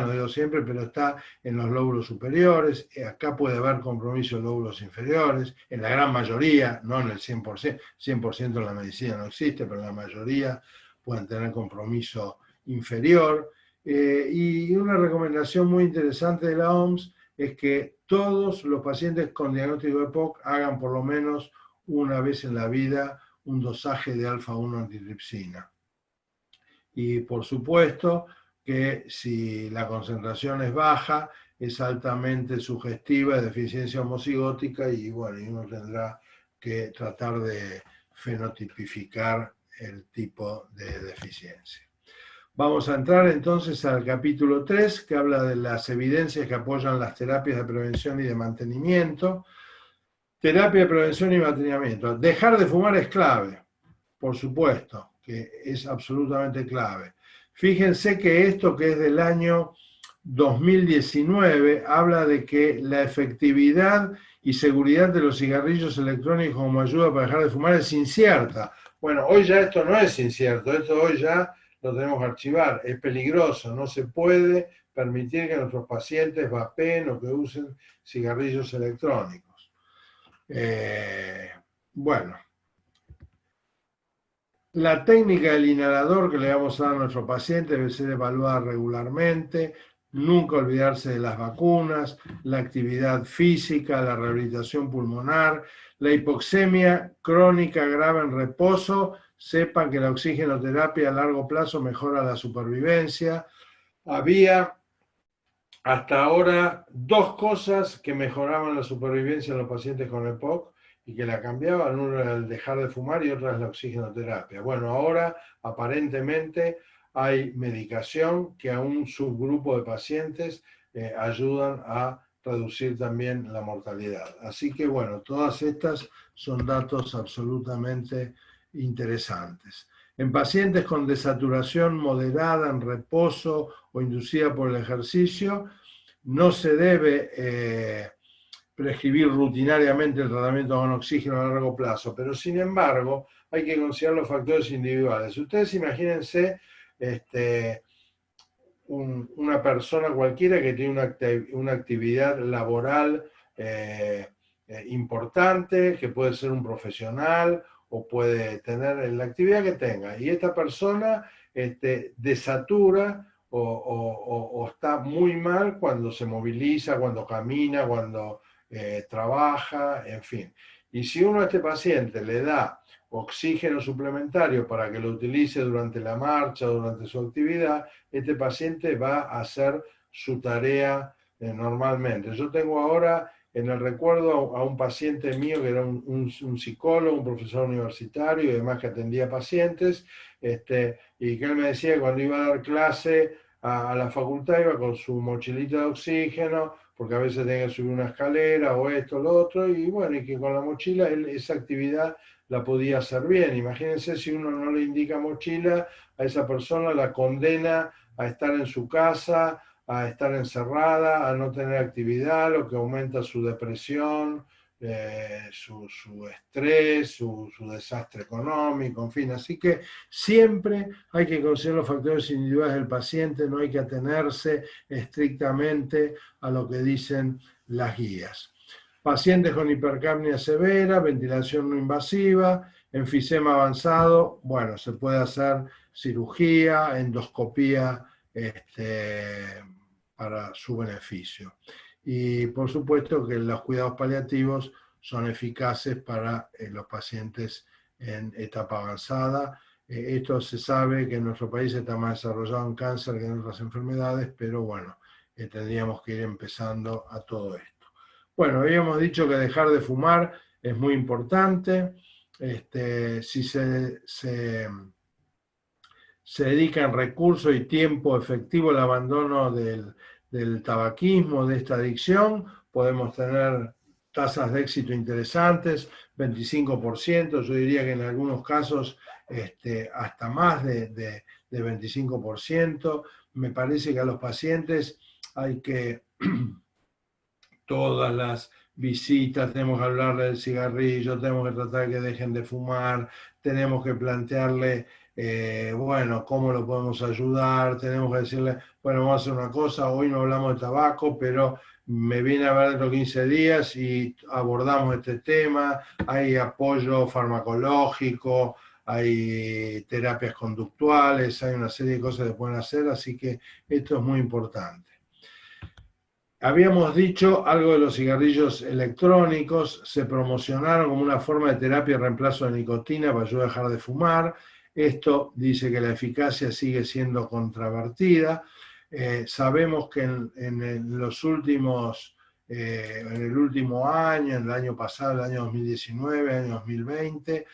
no digo siempre, pero está en los lóbulos superiores. Acá puede haber compromiso de lóbulos inferiores, en la gran mayoría, no en el 100%, 100% en la medicina no existe, pero en la mayoría pueden tener compromiso inferior. Y una recomendación muy interesante de la OMS es que todos los pacientes con diagnóstico de EPOC hagan por lo menos una vez en la vida un dosaje de alfa-1 antitripsina. Y por supuesto que si la concentración es baja, es altamente sugestiva de deficiencia homocigótica, y bueno, uno tendrá que tratar de fenotipificar el tipo de deficiencia. Vamos a entrar entonces al capítulo 3, que habla de las evidencias que apoyan las terapias de prevención y de mantenimiento. Terapia de prevención y mantenimiento. Dejar de fumar es clave, por supuesto, que es absolutamente clave. Fíjense que esto, que es del año 2019, habla de que la efectividad y seguridad de los cigarrillos electrónicos como ayuda para dejar de fumar es incierta. Bueno, hoy ya esto no es incierto, esto hoy ya lo tenemos que archivar, es peligroso, no se puede permitir que nuestros pacientes vapeen o que usen cigarrillos electrónicos. Bueno, la técnica del inhalador que le vamos a dar a nuestro paciente debe ser evaluada regularmente, nunca olvidarse de las vacunas, la actividad física, la rehabilitación pulmonar, la hipoxemia crónica grave en reposo. Sepan que la oxigenoterapia a largo plazo mejora la supervivencia. Había hasta ahora dos cosas que mejoraban la supervivencia en los pacientes con EPOC y que la cambiaban. Uno era el dejar de fumar y otra es la oxigenoterapia. Bueno, ahora aparentemente hay medicación que a un subgrupo de pacientes ayudan a reducir también la mortalidad. Así que bueno, todas estas son datos absolutamente interesantes. En pacientes con desaturación moderada en reposo o inducida por el ejercicio, no se debe prescribir rutinariamente el tratamiento con oxígeno a largo plazo, pero sin embargo hay que considerar los factores individuales. Ustedes imagínense una persona cualquiera que tiene una actividad laboral importante, que puede ser un profesional o puede tener la actividad que tenga, y esta persona desatura o está muy mal cuando se moviliza, cuando camina, cuando trabaja, en fin. Y si uno a este paciente le da oxígeno suplementario para que lo utilice durante la marcha, durante su actividad, este paciente va a hacer su tarea normalmente. Yo tengo ahora en el recuerdo a un paciente mío que era un psicólogo, un profesor universitario y además que atendía pacientes, y que él me decía que cuando iba a dar clase a la facultad iba con su mochilita de oxígeno, porque a veces tenía que subir una escalera o esto o lo otro, y bueno, y que con la mochila él esa actividad la podía hacer bien. Imagínense si uno no le indica mochila, a esa persona la condena a estar en su casa, a estar encerrada, a no tener actividad, lo que aumenta su depresión, su estrés, su desastre económico, en fin. Así que siempre hay que considerar los factores individuales del paciente, no hay que atenerse estrictamente a lo que dicen las guías. Pacientes con hipercapnia severa, ventilación no invasiva, enfisema avanzado, bueno, se puede hacer cirugía, endoscopía, para su beneficio. Y por supuesto que los cuidados paliativos son eficaces para los pacientes en etapa avanzada. Esto se sabe que en nuestro país está más desarrollado en cáncer que en otras enfermedades, pero bueno, tendríamos que ir empezando a todo esto. Bueno, habíamos dicho que dejar de fumar es muy importante. Si se dedican recursos y tiempo efectivo al abandono del tabaquismo, de esta adicción, podemos tener tasas de éxito interesantes, 25%, yo diría que en algunos casos hasta más de 25%. Me parece que a los pacientes hay que, todas las visitas, tenemos que hablarle del cigarrillo, tenemos que tratar de que dejen de fumar, tenemos que plantearle bueno, ¿cómo lo podemos ayudar? Tenemos que decirle, bueno, vamos a hacer una cosa, hoy no hablamos de tabaco, pero me viene a ver dentro de 15 días y abordamos este tema, hay apoyo farmacológico, hay terapias conductuales, hay una serie de cosas que pueden hacer, así que esto es muy importante. Habíamos dicho algo de los cigarrillos electrónicos, se promocionaron como una forma de terapia y reemplazo de nicotina para ayudar a dejar de fumar. Esto dice que la eficacia sigue siendo controvertida. Sabemos que en los últimos, en el último año, en el año pasado, el año 2019, el año 2020,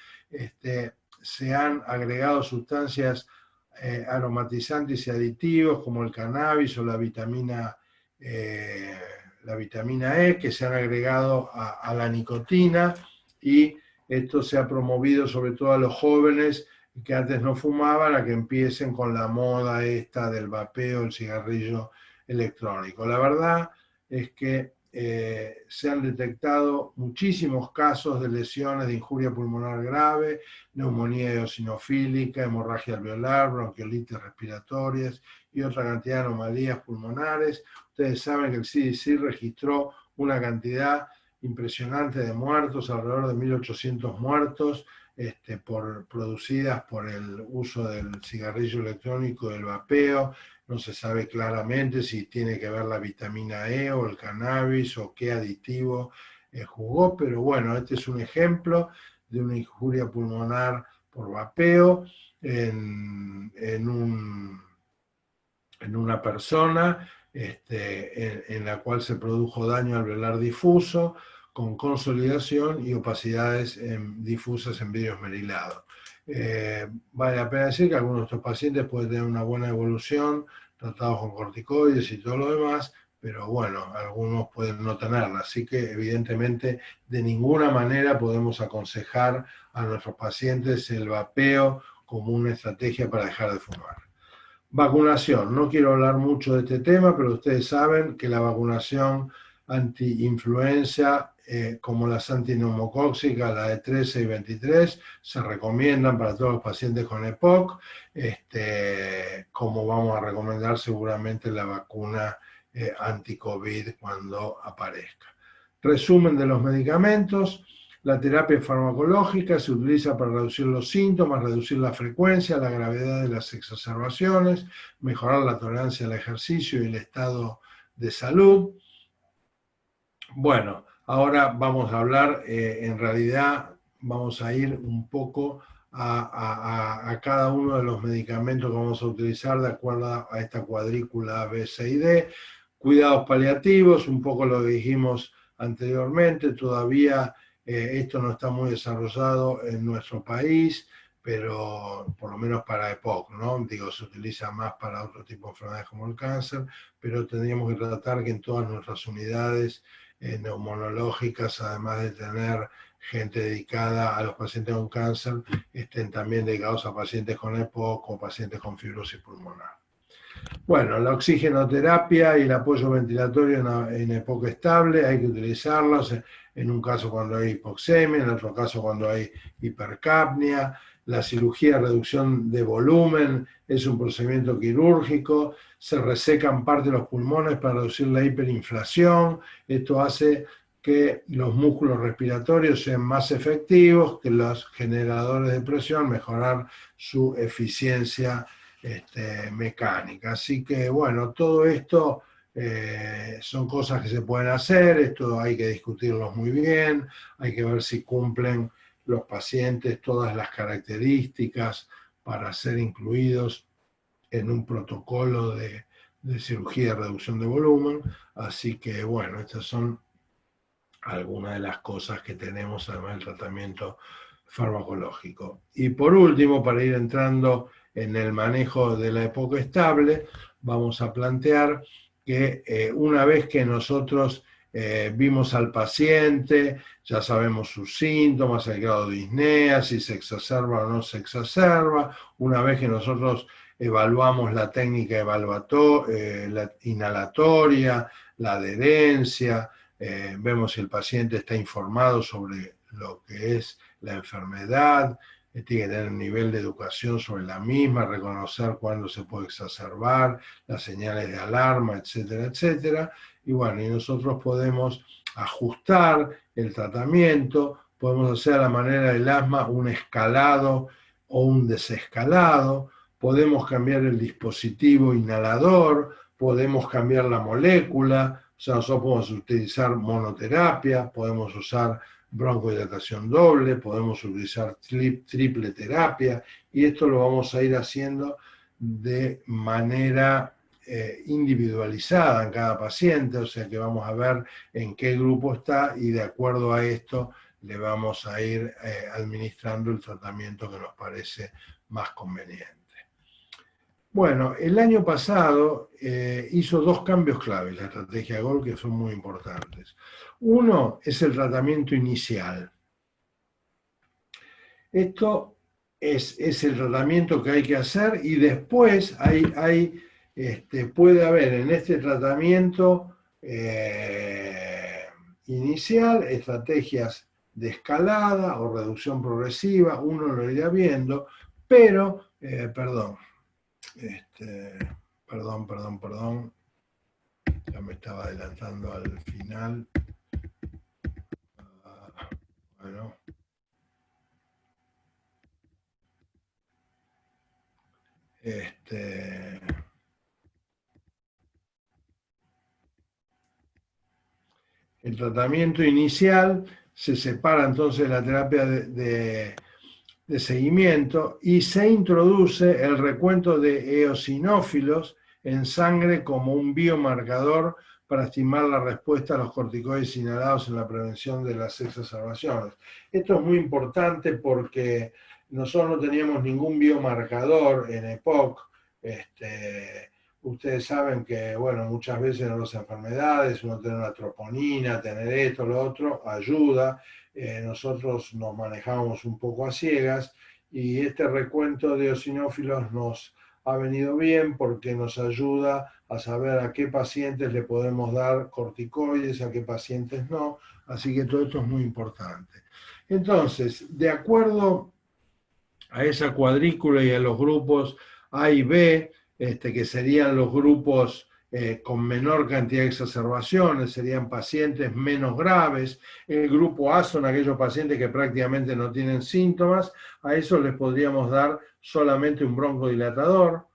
se han agregado sustancias aromatizantes y aditivos como el cannabis o la vitamina E, que se han agregado a la nicotina, y esto se ha promovido sobre todo a los jóvenes que antes no fumaban, a que empiecen con la moda esta del vapeo, el cigarrillo electrónico. La verdad es que se han detectado muchísimos casos de lesiones de injuria pulmonar grave, neumonía eosinofílica, hemorragia alveolar, bronquiolitis respiratorias y otra cantidad de anomalías pulmonares. Ustedes saben que el CDC registró una cantidad impresionante de muertos, alrededor de 1.800 muertos, producidas por el uso del cigarrillo electrónico, del vapeo. No se sabe claramente si tiene que ver la vitamina E o el cannabis o qué aditivo jugó, pero bueno, este es un ejemplo de una injuria pulmonar por vapeo en una persona en la cual se produjo daño alveolar difuso, con consolidación y opacidades difusas en vidrio esmerilado. Vale la pena decir que algunos de estos pacientes pueden tener una buena evolución, tratados con corticoides y todo lo demás, pero bueno, algunos pueden no tenerla, así que evidentemente de ninguna manera podemos aconsejar a nuestros pacientes el vapeo como una estrategia para dejar de fumar. Vacunación, no quiero hablar mucho de este tema, pero ustedes saben que la vacunación anti-influenza, como las antineumocóxicas, la de 13 y 23, se recomiendan para todos los pacientes con EPOC, como vamos a recomendar seguramente la vacuna anti-COVID cuando aparezca. Resumen de los medicamentos: La terapia farmacológica se utiliza para reducir los síntomas, reducir la frecuencia, la gravedad de las exacerbaciones, mejorar la tolerancia al ejercicio y el estado de salud. Bueno, ahora vamos a hablar, en realidad vamos a ir un poco a cada uno de los medicamentos que vamos a utilizar de acuerdo a esta cuadrícula B, C y D. Cuidados paliativos, un poco lo que dijimos anteriormente, todavía esto no está muy desarrollado en nuestro país, pero por lo menos para EPOC, ¿no? Digo, se utiliza más para otro tipo de enfermedades como el cáncer, pero tendríamos que tratar que en todas nuestras unidades neumonológicas, además de tener gente dedicada a los pacientes con cáncer, estén también dedicados a pacientes con EPOC o pacientes con fibrosis pulmonar. Bueno, la oxigenoterapia y el apoyo ventilatorio en EPOC estable, hay que utilizarlos en un caso cuando hay hipoxemia, en otro caso cuando hay hipercapnia. La cirugía de reducción de volumen es un procedimiento quirúrgico, se resecan parte de los pulmones para reducir la hiperinflación. Esto hace que los músculos respiratorios sean más efectivos, que los generadores de presión, mejorar su eficiencia mecánica. Así que bueno, todo esto son cosas que se pueden hacer, esto hay que discutirlos muy bien, hay que ver si cumplen los pacientes todas las características para ser incluidos en un protocolo de cirugía de reducción de volumen. Así que bueno, estas son algunas de las cosas que tenemos además del tratamiento farmacológico. Y por último, para ir entrando en el manejo de la EPOC estable, vamos a plantear que una vez que nosotros vimos al paciente, ya sabemos sus síntomas, el grado de disnea, si se exacerba o no se exacerba, una vez que nosotros evaluamos la técnica la inhalatoria, la adherencia, vemos si el paciente está informado sobre lo que es la enfermedad, tiene que tener un nivel de educación sobre la misma, reconocer cuándo se puede exacerbar, las señales de alarma, etcétera, etcétera. Y bueno, y nosotros podemos ajustar el tratamiento, podemos hacer a la manera del asma un escalado o un desescalado, podemos cambiar el dispositivo inhalador, podemos cambiar la molécula, o sea, nosotros podemos utilizar monoterapia, podemos usar broncodilatación doble, podemos utilizar triple terapia, y esto lo vamos a ir haciendo de manera individualizada en cada paciente, o sea que vamos a ver en qué grupo está y de acuerdo a esto le vamos a ir administrando el tratamiento que nos parece más conveniente. Bueno, el año pasado hizo dos cambios claves la estrategia GOL que son muy importantes. Uno es el tratamiento inicial. Esto es el tratamiento que hay que hacer y después puede haber en este tratamiento inicial estrategias de escalada o reducción progresiva, uno lo irá viendo, pero, perdón, ya me estaba adelantando al final. Bueno. El tratamiento inicial se separa entonces de la terapia de seguimiento y se introduce el recuento de eosinófilos en sangre como un biomarcador para estimar la respuesta a los corticoides inhalados en la prevención de las exacerbaciones. Esto es muy importante porque nosotros no teníamos ningún biomarcador en EPOC. Ustedes saben que, bueno, muchas veces en las enfermedades uno tiene una troponina, tener esto, lo otro, ayuda. Nosotros nos manejamos un poco a ciegas y este recuento de eosinófilos nos ha venido bien porque nos ayuda a saber a qué pacientes le podemos dar corticoides, a qué pacientes no, así que todo esto es muy importante. Entonces, de acuerdo a esa cuadrícula y a los grupos A y B, que serían los grupos con menor cantidad de exacerbaciones, serían pacientes menos graves. El grupo A son aquellos pacientes que prácticamente no tienen síntomas, a esos les podríamos dar solamente un broncodilatador,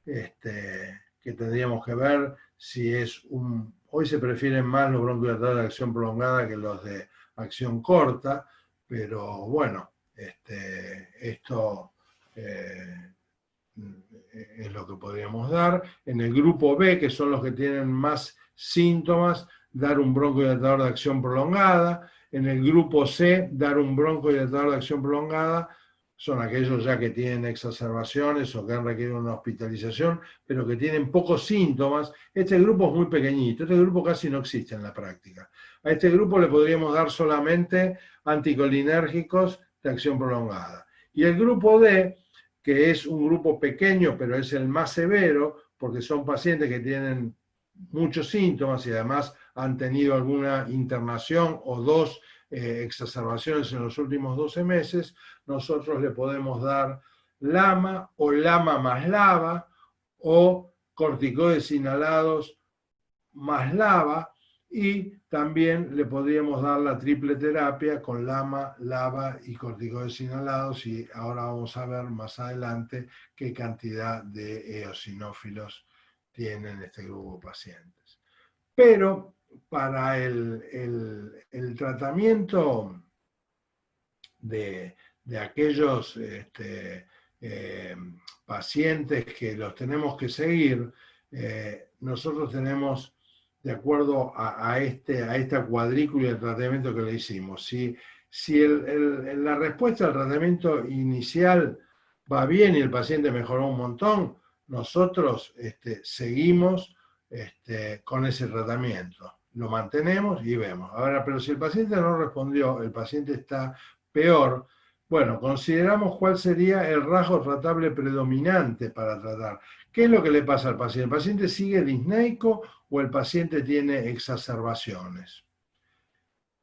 que tendríamos que ver si es un... Hoy se prefieren más los broncodilatadores de acción prolongada que los de acción corta, pero bueno, esto es lo que podríamos dar. En el grupo B, que son los que tienen más síntomas, dar un broncodilatador de acción prolongada. En el grupo C, dar un broncodilatador de acción prolongada. Son aquellos ya que tienen exacerbaciones o que han requerido una hospitalización, pero que tienen pocos síntomas. Este grupo es muy pequeñito, este grupo casi no existe en la práctica. A este grupo le podríamos dar solamente anticolinérgicos de acción prolongada. Y el grupo D, que es un grupo pequeño, pero es el más severo, porque son pacientes que tienen muchos síntomas y además han tenido alguna internación o dos exacerbaciones en los últimos 12 meses, nosotros le podemos dar LAMA o LAMA más LABA o corticoides inhalados más LABA, y también le podríamos dar la triple terapia con LAMA, LABA y corticoides inhalados, y ahora vamos a ver más adelante qué cantidad de eosinófilos tienen este grupo de pacientes. Pero para el tratamiento de aquellos pacientes que los tenemos que seguir, nosotros tenemos, de acuerdo a esta cuadrícula de tratamiento que le hicimos, si la respuesta al tratamiento inicial va bien y el paciente mejoró un montón, nosotros seguimos con ese tratamiento. Lo mantenemos y vemos. Ahora, pero si el paciente no respondió, el paciente está peor, bueno, consideramos cuál sería el rasgo tratable predominante para tratar. ¿Qué es lo que le pasa al paciente? ¿El paciente sigue disneico o el paciente tiene exacerbaciones?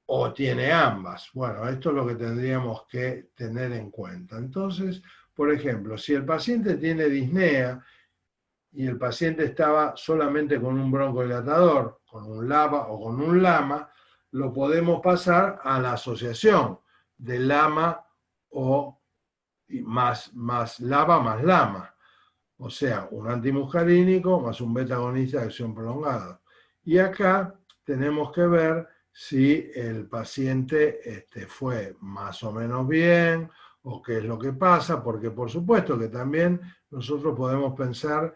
¿O tiene ambas? Bueno, esto es lo que tendríamos que tener en cuenta. Entonces, por ejemplo, si el paciente tiene disnea y el paciente estaba solamente con un broncodilatador, con un LABA o con un LAMA, lo podemos pasar a la asociación de LAMA o más LABA más LAMA. O sea, un antimuscarínico más un beta-agonista de acción prolongada. Y acá tenemos que ver si el paciente fue más o menos bien o qué es lo que pasa, porque por supuesto que también nosotros podemos pensar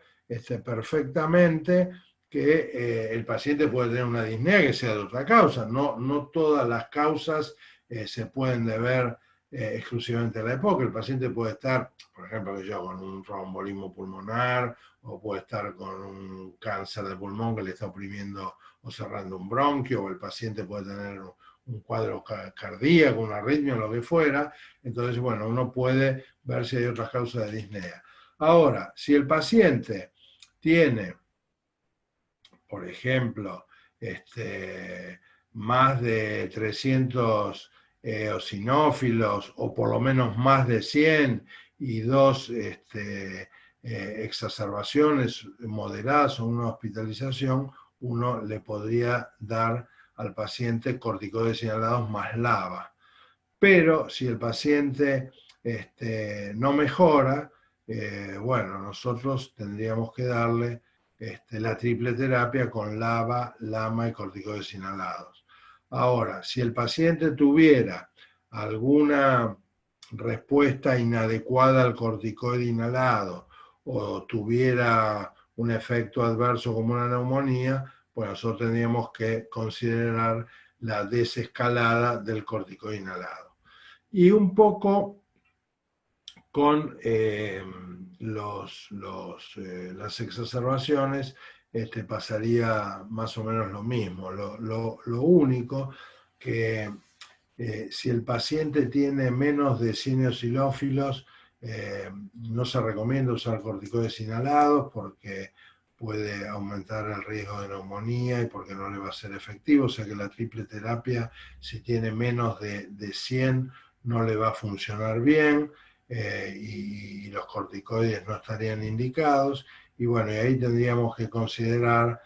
perfectamente que el paciente puede tener una disnea que sea de otra causa. No todas las causas se pueden deber exclusivamente a la EPOC. El paciente puede estar, por ejemplo, con un trombolismo pulmonar, o puede estar con un cáncer de pulmón que le está oprimiendo o cerrando un bronquio, o el paciente puede tener un cuadro cardíaco, una arritmia, lo que fuera. Entonces, bueno, uno puede ver si hay otras causas de disnea. Ahora, si el paciente tiene, por ejemplo, más de 300 eosinófilos, o por lo menos más de 100, y dos exacerbaciones moderadas o una hospitalización, uno le podría dar al paciente corticoides inhalados más LABA. Pero si el paciente no mejora, bueno, nosotros tendríamos que darle la triple terapia con LABA, LAMA y corticoides inhalados. Ahora, si el paciente tuviera alguna respuesta inadecuada al corticoide inhalado o tuviera un efecto adverso como una neumonía, pues nosotros tendríamos que considerar la desescalada del corticoide inhalado. Y un poco con las exacerbaciones pasaría más o menos lo mismo. Lo único que si el paciente tiene menos de 100 eosinófilos, no se recomienda usar corticoides inhalados porque puede aumentar el riesgo de neumonía y porque no le va a ser efectivo. O sea que la triple terapia, si tiene menos de 100, no le va a funcionar bien, y los corticoides no estarían indicados. y bueno, y ahí tendríamos que considerar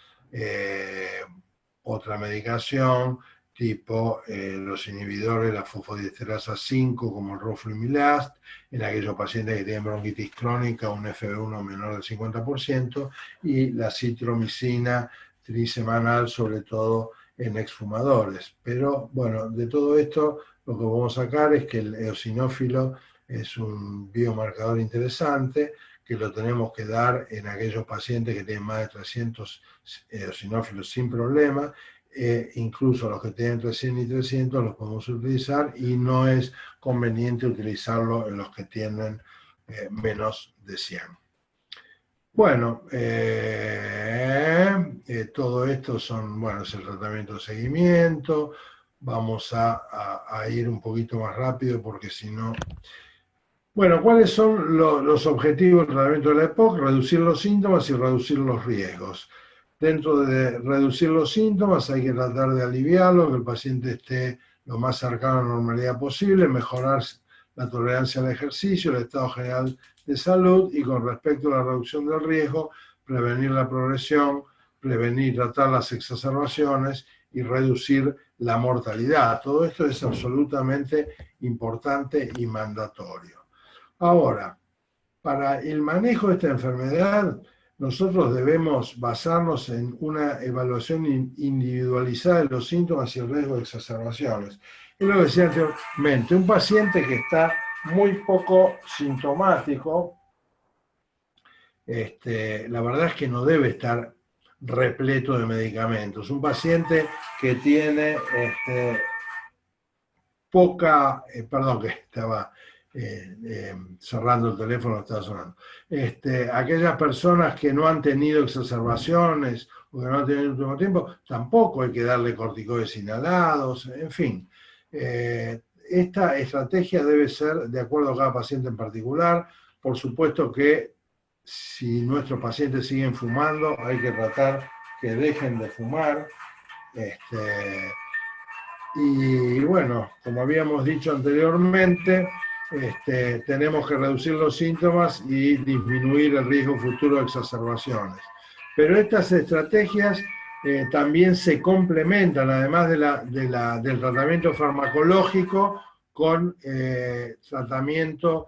otra medicación, tipo los inhibidores de la fosfodiesterasa 5, como el roflumilast, en aquellos pacientes que tienen bronquitis crónica, un FeB1 menor del 50%, y la citromicina trisemanal, sobre todo en exfumadores. Pero bueno, de todo esto lo que vamos a sacar es que el eosinófilo es un biomarcador interesante, que lo tenemos que dar en aquellos pacientes que tienen más de 300 eosinófilos sin problema. Incluso los que tienen entre 100 y 300 los podemos utilizar, y no es conveniente utilizarlo en los que tienen menos de 100. Bueno, todo esto son, bueno, es el tratamiento de seguimiento. Vamos a ir un poquito más rápido porque si no... Bueno, ¿cuáles son los objetivos del tratamiento de la EPOC? Reducir los síntomas y reducir los riesgos. Dentro de reducir los síntomas hay que tratar de aliviarlo, que el paciente esté lo más cercano a la normalidad posible, mejorar la tolerancia al ejercicio, el estado general de salud, y con respecto a la reducción del riesgo, prevenir la progresión, prevenir y tratar las exacerbaciones y reducir la mortalidad. Todo esto es absolutamente importante y mandatorio. Ahora, para el manejo de esta enfermedad, nosotros debemos basarnos en una evaluación individualizada de los síntomas y el riesgo de exacerbaciones. Es lo que decía anteriormente, un paciente que está muy poco sintomático, la verdad es que no debe estar repleto de medicamentos. Un paciente que tiene perdón, que estaba cerrando el teléfono, estaba sonando. Aquellas personas que no han tenido exacerbaciones o que no han tenido en el último tiempo, tampoco hay que darle corticoides inhalados, en fin. Esta estrategia debe ser de acuerdo a cada paciente en particular. Por supuesto que si nuestros pacientes siguen fumando, hay que tratar que dejen de fumar. Y bueno, como habíamos dicho anteriormente, tenemos que reducir los síntomas y disminuir el riesgo futuro de exacerbaciones. Pero estas estrategias también se complementan, además del tratamiento farmacológico, con tratamiento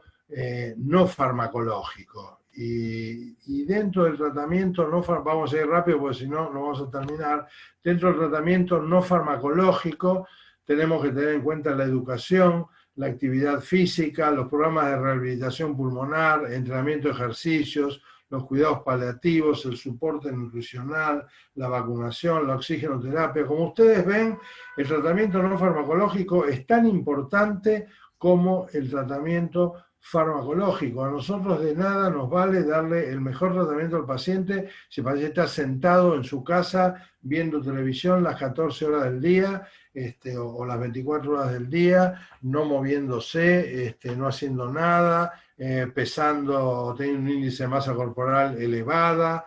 no farmacológico. Y dentro del tratamiento no farmacológico, vamos a ir rápido porque si no, no vamos a terminar. Dentro del tratamiento no farmacológico tenemos que tener en cuenta la educación, la actividad física, los programas de rehabilitación pulmonar, entrenamiento de ejercicios, los cuidados paliativos, el soporte nutricional, la vacunación, la oxigenoterapia. Como ustedes ven, el tratamiento no farmacológico es tan importante como el tratamiento farmacológico. A nosotros de nada nos vale darle el mejor tratamiento al paciente si el paciente está sentado en su casa viendo televisión las 14 horas del día o las 24 horas del día, no moviéndose, no haciendo nada, pesando, teniendo un índice de masa corporal elevada.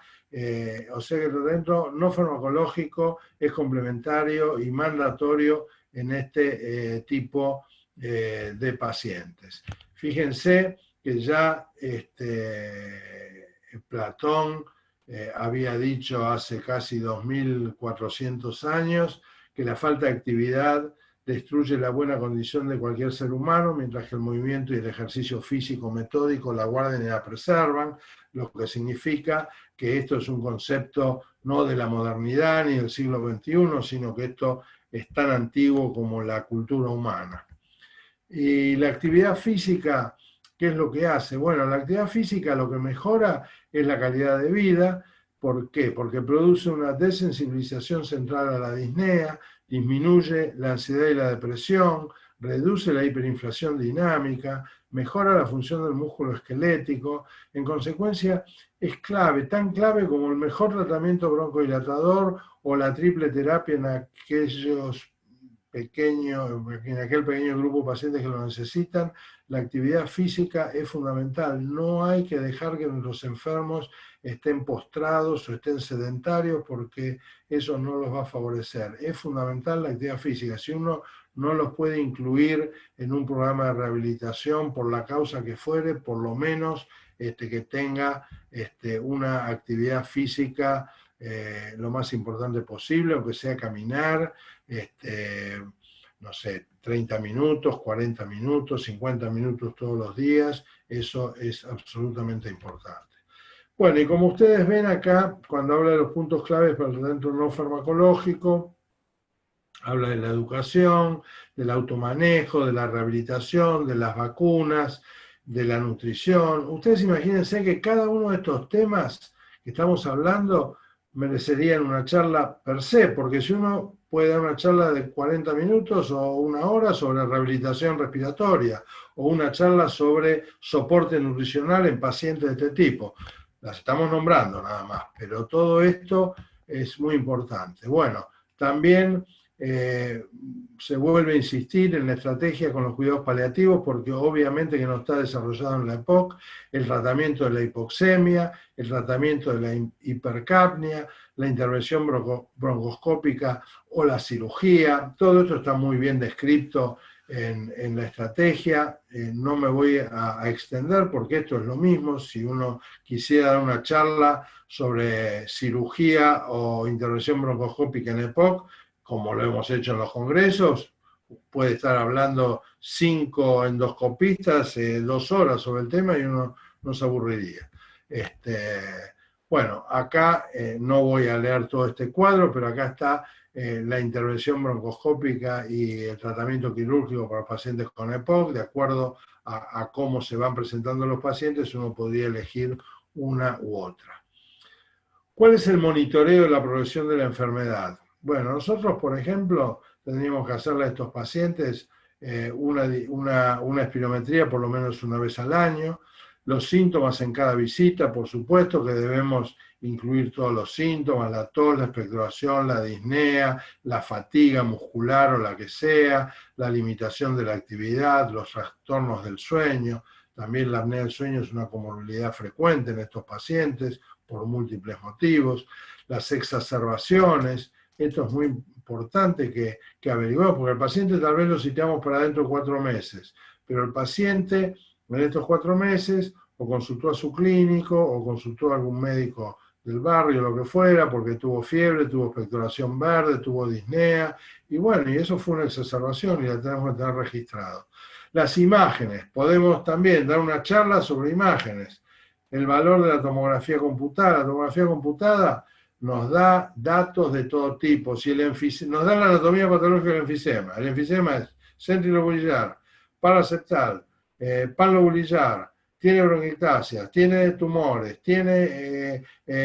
O sea que el tratamiento no farmacológico es complementario y mandatorio en este tipo de pacientes. Fíjense que ya Platón había dicho hace casi 2400 años que la falta de actividad destruye la buena condición de cualquier ser humano, mientras que el movimiento y el ejercicio físico metódico la guardan y la preservan, lo que significa que esto es un concepto no de la modernidad ni del siglo XXI, sino que esto es tan antiguo como la cultura humana. Y la actividad física, ¿qué es lo que hace? Bueno, la actividad física lo que mejora es la calidad de vida. ¿Por qué? Porque produce una desensibilización central a la disnea, disminuye la ansiedad y la depresión, reduce la hiperinflación dinámica, mejora la función del músculo esquelético. En consecuencia, es clave, tan clave como el mejor tratamiento broncodilatador o la triple terapia en aquel pequeño grupo de pacientes que lo necesitan. La actividad física es fundamental. No hay que dejar que nuestros enfermos estén postrados o estén sedentarios porque eso no los va a favorecer. Es fundamental la actividad física. Si uno no los puede incluir en un programa de rehabilitación por la causa que fuere, por lo menos que tenga una actividad física lo más importante posible, aunque sea caminar, no sé, 30 minutos, 40 minutos, 50 minutos todos los días, eso es absolutamente importante. Bueno, y como ustedes ven acá, cuando habla de los puntos claves para el tratamiento no farmacológico, habla de la educación, del automanejo, de la rehabilitación, de las vacunas, de la nutrición. Ustedes imagínense que cada uno de estos temas que estamos hablando merecerían una charla per se, porque si uno puede dar una charla de 40 minutos o una hora sobre rehabilitación respiratoria, o una charla sobre soporte nutricional en pacientes de este tipo. Las estamos nombrando nada más, pero todo esto es muy importante. Bueno, también se vuelve a insistir en la estrategia con los cuidados paliativos, porque obviamente que no está desarrollado en la EPOC, el tratamiento de la hipoxemia, el tratamiento de la hipercapnia, la intervención broncoscópica o la cirugía. Todo esto está muy bien descrito en la estrategia. No me voy a extender porque esto es lo mismo. Si uno quisiera dar una charla sobre cirugía o intervención broncoscópica en EPOC, como lo hemos hecho en los congresos, puede estar hablando 5 endoscopistas 2 horas sobre el tema y uno no se aburriría. Bueno, acá no voy a leer todo este cuadro, pero acá está la intervención broncoscópica y el tratamiento quirúrgico para pacientes con EPOC. De acuerdo a cómo se van presentando los pacientes, uno podría elegir una u otra. ¿Cuál es el monitoreo de la progresión de la enfermedad? Bueno, nosotros, por ejemplo, tendríamos que hacerle a estos pacientes una espirometría por lo menos una vez al año. Los síntomas en cada visita, por supuesto que debemos incluir todos los síntomas, la tos, la expectoración, la disnea, la fatiga muscular o la que sea, la limitación de la actividad, los trastornos del sueño. También la apnea del sueño es una comorbilidad frecuente en estos pacientes por múltiples motivos. Las exacerbaciones. Esto es muy importante que averiguemos, porque el paciente tal vez lo citamos para dentro de 4 meses, pero el paciente en estos 4 meses o consultó a su clínico o consultó a algún médico del barrio, lo que fuera, porque tuvo fiebre, tuvo expectoración verde, tuvo disnea, y bueno, y eso fue una exacerbación y la tenemos que tener registrado. Las imágenes, podemos también dar una charla sobre imágenes. El valor de la tomografía computada nos da datos de todo tipo. Si nos da la anatomía patológica del enfisema. El enfisema es centrilobulillar, paraseptal, panlobulillar, tiene bronquiectasia, tiene tumores, tiene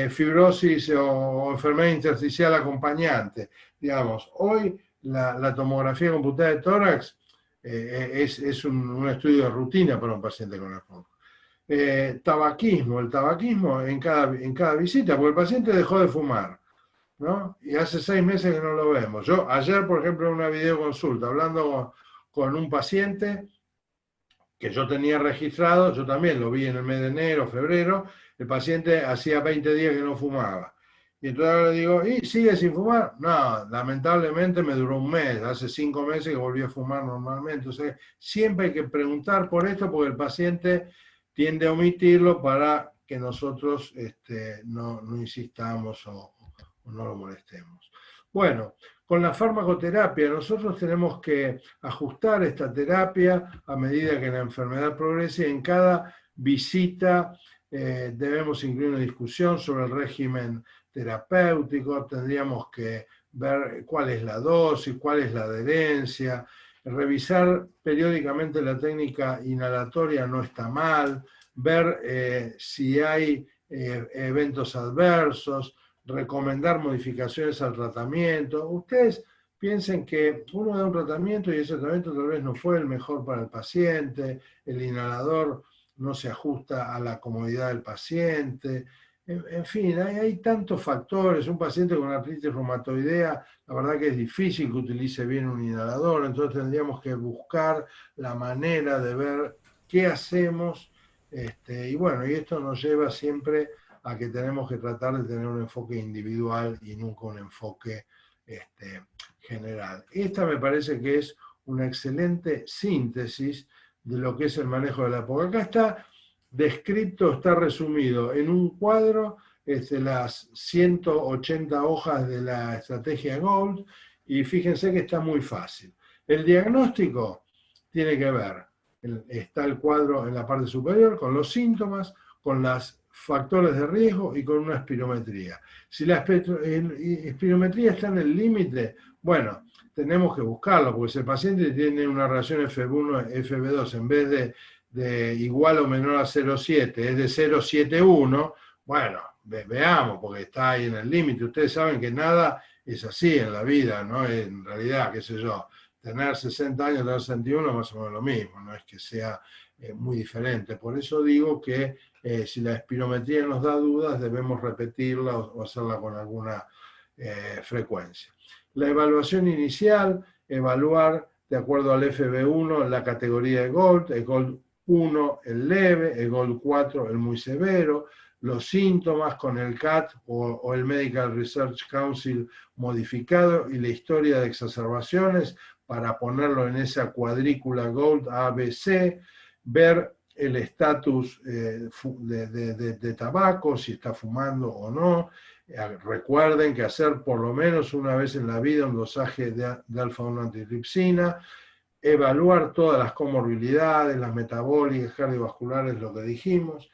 fibrosis o enfermedad intersticial acompañante. Digamos, hoy la tomografía computada de tórax es un estudio de rutina para un paciente con EPOC. Tabaquismo, el tabaquismo en cada visita, porque el paciente dejó de fumar, ¿no? Y hace 6 meses que no lo vemos. Yo ayer, por ejemplo, en una videoconsulta, hablando con un paciente que yo tenía registrado, yo también lo vi en el mes de enero, febrero, el paciente hacía 20 días que no fumaba. Y entonces ahora le digo, ¿y sigue sin fumar? No, lamentablemente me duró un mes, hace 5 meses que volví a fumar normalmente. Entonces, siempre hay que preguntar por esto, porque el paciente tiende a omitirlo para que nosotros no insistamos o no lo molestemos. Bueno, con la farmacoterapia nosotros tenemos que ajustar esta terapia a medida que la enfermedad progrese. En cada visita debemos incluir una discusión sobre el régimen terapéutico, tendríamos que ver cuál es la dosis, cuál es la adherencia. Revisar periódicamente la técnica inhalatoria no está mal, ver si hay eventos adversos, recomendar modificaciones al tratamiento. Ustedes piensen que uno da un tratamiento y ese tratamiento tal vez no fue el mejor para el paciente, el inhalador no se ajusta a la comodidad del paciente. En fin, hay tantos factores. Un paciente con artritis reumatoidea, la verdad que es difícil que utilice bien un inhalador, entonces tendríamos que buscar la manera de ver qué hacemos. Y bueno, y esto nos lleva siempre a que tenemos que tratar de tener un enfoque individual y nunca un enfoque general. Esta me parece que es una excelente síntesis de lo que es el manejo de la EPOC. Acá está descrito, está resumido en un cuadro, las 180 hojas de la estrategia GOLD, y fíjense que está muy fácil. El diagnóstico tiene que ver, está el cuadro en la parte superior, con los síntomas, con los factores de riesgo y con una espirometría. Si la espirometría está en el límite, bueno, tenemos que buscarlo, porque si el paciente tiene una reacción F1, FB2, en vez de igual o menor a 0,7, es de 0,71, bueno, veamos, porque está ahí en el límite. Ustedes saben que nada es así en la vida, ¿no? En realidad, qué sé yo, tener 60 años, tener 61, más o menos lo mismo, no es que sea muy diferente. Por eso digo que si la espirometría nos da dudas, debemos repetirla o hacerla con alguna frecuencia. La evaluación inicial, evaluar de acuerdo al FB1 la categoría de GOLD, el GOLD 1 el leve, el GOLD 4 el muy severo, los síntomas con el CAT o el Medical Research Council modificado y la historia de exacerbaciones para ponerlo en esa cuadrícula GOLD ABC, ver el estatus de tabaco, si está fumando o no. Recuerden que hacer por lo menos una vez en la vida un dosaje de alfa-1 antitripsina, evaluar todas las comorbilidades, las metabólicas, cardiovasculares, lo que dijimos,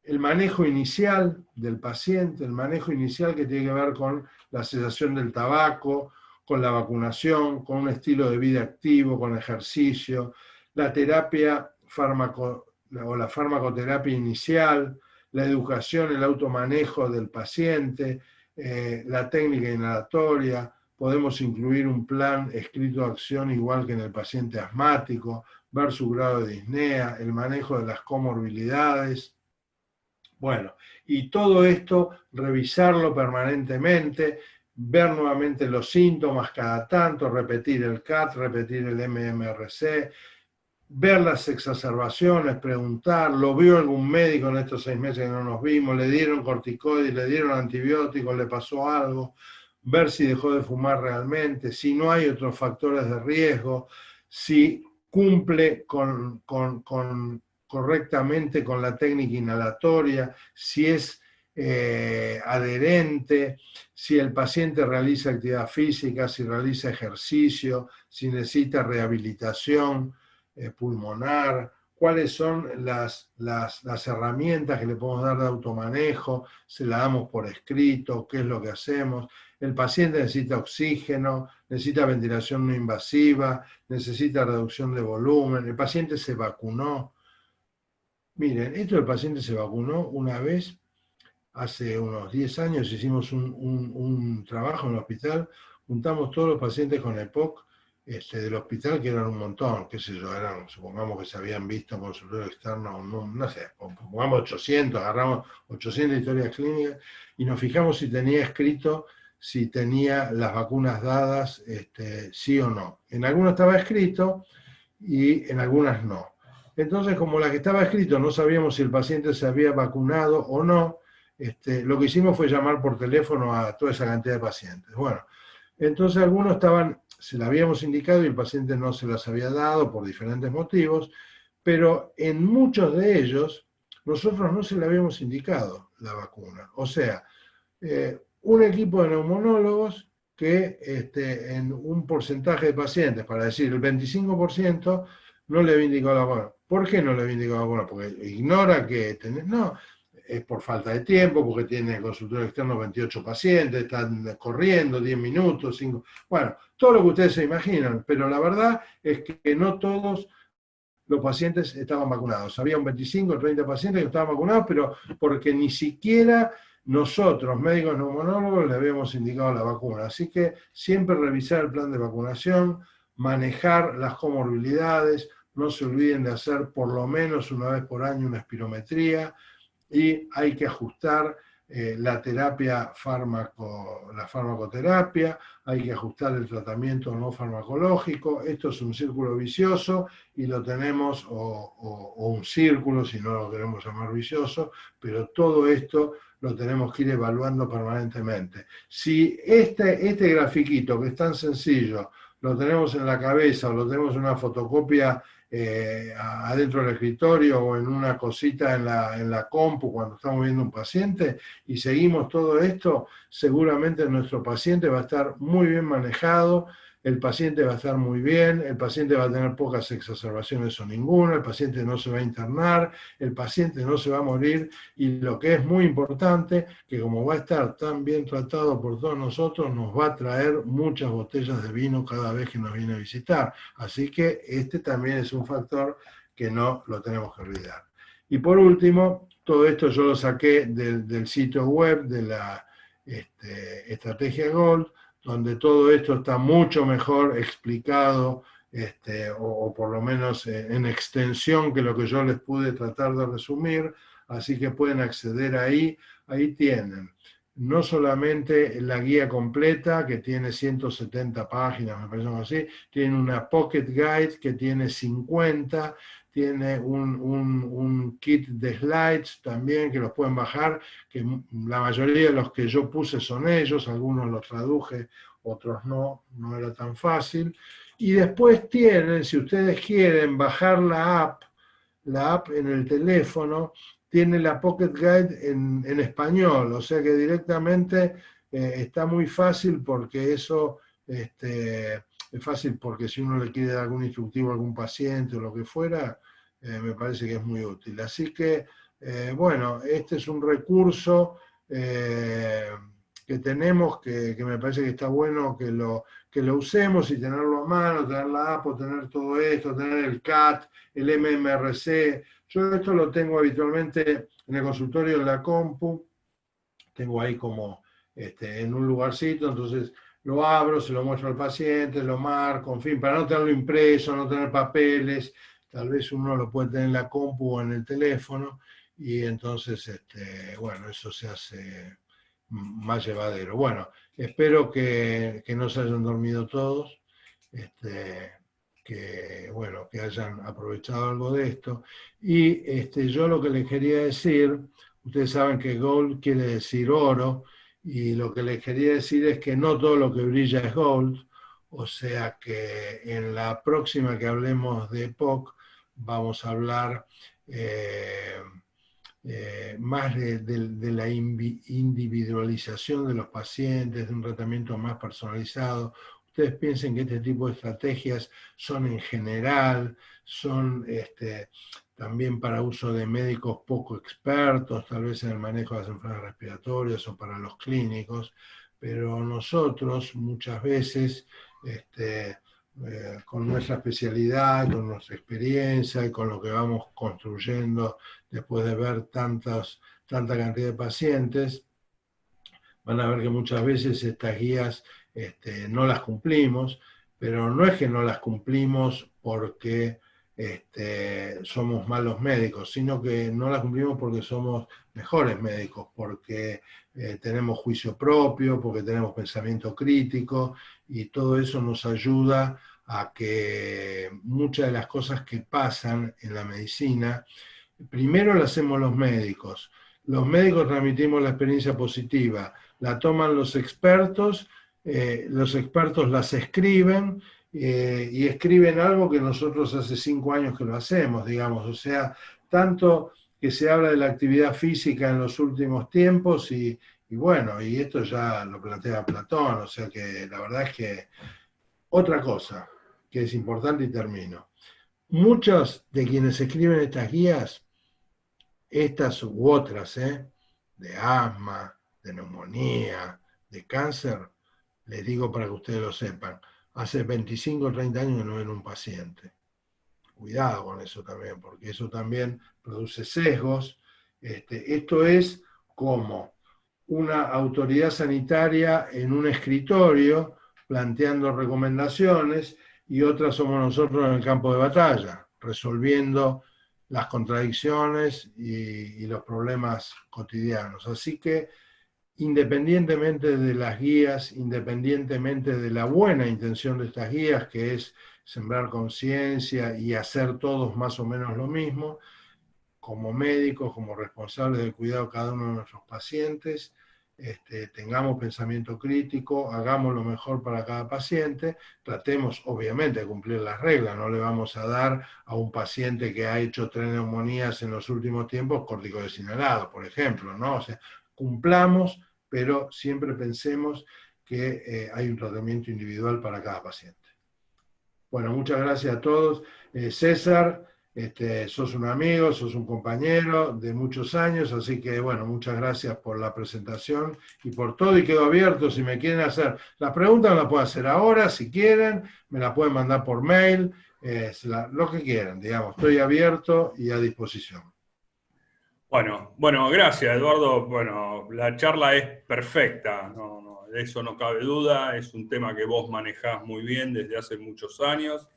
el manejo inicial del paciente, el manejo inicial que tiene que ver con la cesación del tabaco, con la vacunación, con un estilo de vida activo, con ejercicio, la terapia la farmacoterapia inicial, la educación, el automanejo del paciente, la técnica inhalatoria. Podemos incluir un plan escrito de acción igual que en el paciente asmático, ver su grado de disnea, el manejo de las comorbilidades. Bueno, y todo esto, revisarlo permanentemente, ver nuevamente los síntomas cada tanto, repetir el CAT, repetir el MMRC, ver las exacerbaciones, preguntar, ¿lo vio algún médico en estos 6 meses que no nos vimos? ¿Le dieron corticoides, le dieron antibióticos, le pasó algo? Ver si dejó de fumar realmente, si no hay otros factores de riesgo, si cumple correctamente con la técnica inhalatoria, si es adherente, si el paciente realiza actividad física, si realiza ejercicio, si necesita rehabilitación pulmonar, cuáles son las herramientas que le podemos dar de automanejo, se la damos por escrito, qué es lo que hacemos. El paciente necesita oxígeno, necesita ventilación no invasiva, necesita reducción de volumen, el paciente se vacunó. Miren, esto del paciente se vacunó una vez, hace unos 10 años hicimos un trabajo en el hospital, juntamos todos los pacientes con EPOC del hospital, que eran un montón, qué sé yo, supongamos que se habían visto en consultorio externo, no sé, pongamos 800, agarramos 800 historias clínicas y nos fijamos si tenía escrito, si tenía las vacunas dadas, sí o no. En algunas estaba escrito y en algunas no. Entonces, como la que estaba escrito no sabíamos si el paciente se había vacunado o no, lo que hicimos fue llamar por teléfono a toda esa cantidad de pacientes. Bueno, entonces algunos se la habíamos indicado y el paciente no se las había dado por diferentes motivos, pero en muchos de ellos nosotros no se le habíamos indicado la vacuna. O sea, un equipo de neumonólogos que en un porcentaje de pacientes, para decir el 25%, no le había indicado la vacuna. ¿Por qué no le había indicado la vacuna? Porque ignora que no, es por falta de tiempo, porque tiene consultorio externo 28 pacientes, están corriendo 10 minutos, 5... Bueno, todo lo que ustedes se imaginan, pero la verdad es que no todos los pacientes estaban vacunados. Había un 25 o 30 pacientes que estaban vacunados, pero porque ni siquiera nosotros, médicos neumonólogos, le habíamos indicado la vacuna. Así que siempre revisar el plan de vacunación, manejar las comorbilidades, no se olviden de hacer por lo menos una vez por año una espirometría, y hay que ajustar la farmacoterapia, hay que ajustar el tratamiento no farmacológico. Esto es un círculo vicioso y lo tenemos, o un círculo si no lo queremos llamar vicioso, pero todo esto lo tenemos que ir evaluando permanentemente. Si este grafiquito, que es tan sencillo, lo tenemos en la cabeza o lo tenemos en una fotocopia adentro del escritorio o en una cosita en la compu cuando estamos viendo un paciente y seguimos todo esto, seguramente nuestro paciente va a estar muy bien manejado, el paciente va a estar muy bien, el paciente va a tener pocas exacerbaciones o ninguna, el paciente no se va a internar, el paciente no se va a morir, y lo que es muy importante, que como va a estar tan bien tratado por todos nosotros, nos va a traer muchas botellas de vino cada vez que nos viene a visitar. Así que este también es un factor que no lo tenemos que olvidar. Y por último, todo esto yo lo saqué del sitio web de la Estrategia Gold, donde todo esto está mucho mejor explicado, o por lo menos en extensión que lo que yo les pude tratar de resumir, así que pueden acceder ahí. Ahí tienen no solamente la guía completa, que tiene 170 páginas, me parece así, tiene una Pocket Guide que tiene 50, tiene un kit de slides también que los pueden bajar, que la mayoría de los que yo puse son ellos, algunos los traduje, otros no era tan fácil. Y después tienen, si ustedes quieren bajar la app en el teléfono, tiene la Pocket Guide en español, o sea que directamente está muy fácil, porque eso es fácil, porque si uno le quiere dar algún instructivo a algún paciente o lo que fuera, me parece que es muy útil. Así que, bueno, este es un recurso que tenemos, que me parece que está bueno que lo usemos y tenerlo a mano, tener la app, tener todo esto, tener el CAT, el MMRC. Yo esto lo tengo habitualmente en el consultorio en la compu, tengo ahí como en un lugarcito, entonces lo abro, se lo muestro al paciente, lo marco, en fin, para no tenerlo impreso, no tener papeles. Tal vez uno lo puede tener en la compu o en el teléfono, y entonces, bueno, eso se hace más llevadero. Bueno, espero que no se hayan dormido todos, que, bueno, que hayan aprovechado algo de esto. Y yo lo que les quería decir, ustedes saben que gold quiere decir oro, y lo que les quería decir es que no todo lo que brilla es gold, o sea que en la próxima que hablemos de EPOC vamos a hablar más de la individualización de los pacientes, de un tratamiento más personalizado. Ustedes piensen que este tipo de estrategias son en general, son también para uso de médicos poco expertos, tal vez en el manejo de las enfermedades respiratorias o para los clínicos, pero nosotros muchas veces, con nuestra especialidad, con nuestra experiencia y con lo que vamos construyendo después de ver tanta cantidad de pacientes, van a ver que muchas veces estas guías no las cumplimos, pero no es que no las cumplimos porque somos malos médicos, sino que no las cumplimos porque somos mejores médicos, porque tenemos juicio propio, porque tenemos pensamiento crítico, y todo eso nos ayuda a que muchas de las cosas que pasan en la medicina, primero las hacemos los médicos. Los médicos transmitimos la experiencia positiva, la toman los expertos las escriben, y escriben algo que nosotros hace 5 años que lo hacemos, digamos. O sea, tanto que se habla de la actividad física en los últimos tiempos, y bueno, y esto ya lo plantea Platón, o sea que la verdad es que otra cosa que es importante, y termino. Muchos de quienes escriben estas guías, estas u otras, de asma, de neumonía, de cáncer, les digo para que ustedes lo sepan, hace 25 o 30 años que no ven un paciente. Cuidado con eso también, porque eso también produce sesgos. Esto es como una autoridad sanitaria en un escritorio planteando recomendaciones, y otras somos nosotros en el campo de batalla, resolviendo las contradicciones y los problemas cotidianos. Así que, independientemente de las guías, independientemente de la buena intención de estas guías, que es sembrar conciencia y hacer todos más o menos lo mismo, como médicos, como responsables del cuidado de cada uno de nuestros pacientes, tengamos pensamiento crítico, hagamos lo mejor para cada paciente, tratemos obviamente de cumplir las reglas, no le vamos a dar a un paciente que ha hecho 3 neumonías en los últimos tiempos corticoides inhalados, por ejemplo, ¿no? O sea, cumplamos, pero siempre pensemos que hay un tratamiento individual para cada paciente. Bueno, muchas gracias a todos. César, sos un amigo, sos un compañero de muchos años, así que bueno, muchas gracias por la presentación y por todo, y quedo abierto si me quieren hacer las preguntas, me las pueden hacer ahora, si quieren, me las pueden mandar por mail, lo que quieran, digamos, estoy abierto y a disposición. Bueno, gracias, Eduardo. Bueno, la charla es perfecta, de eso no cabe duda, es un tema que vos manejás muy bien desde hace muchos años,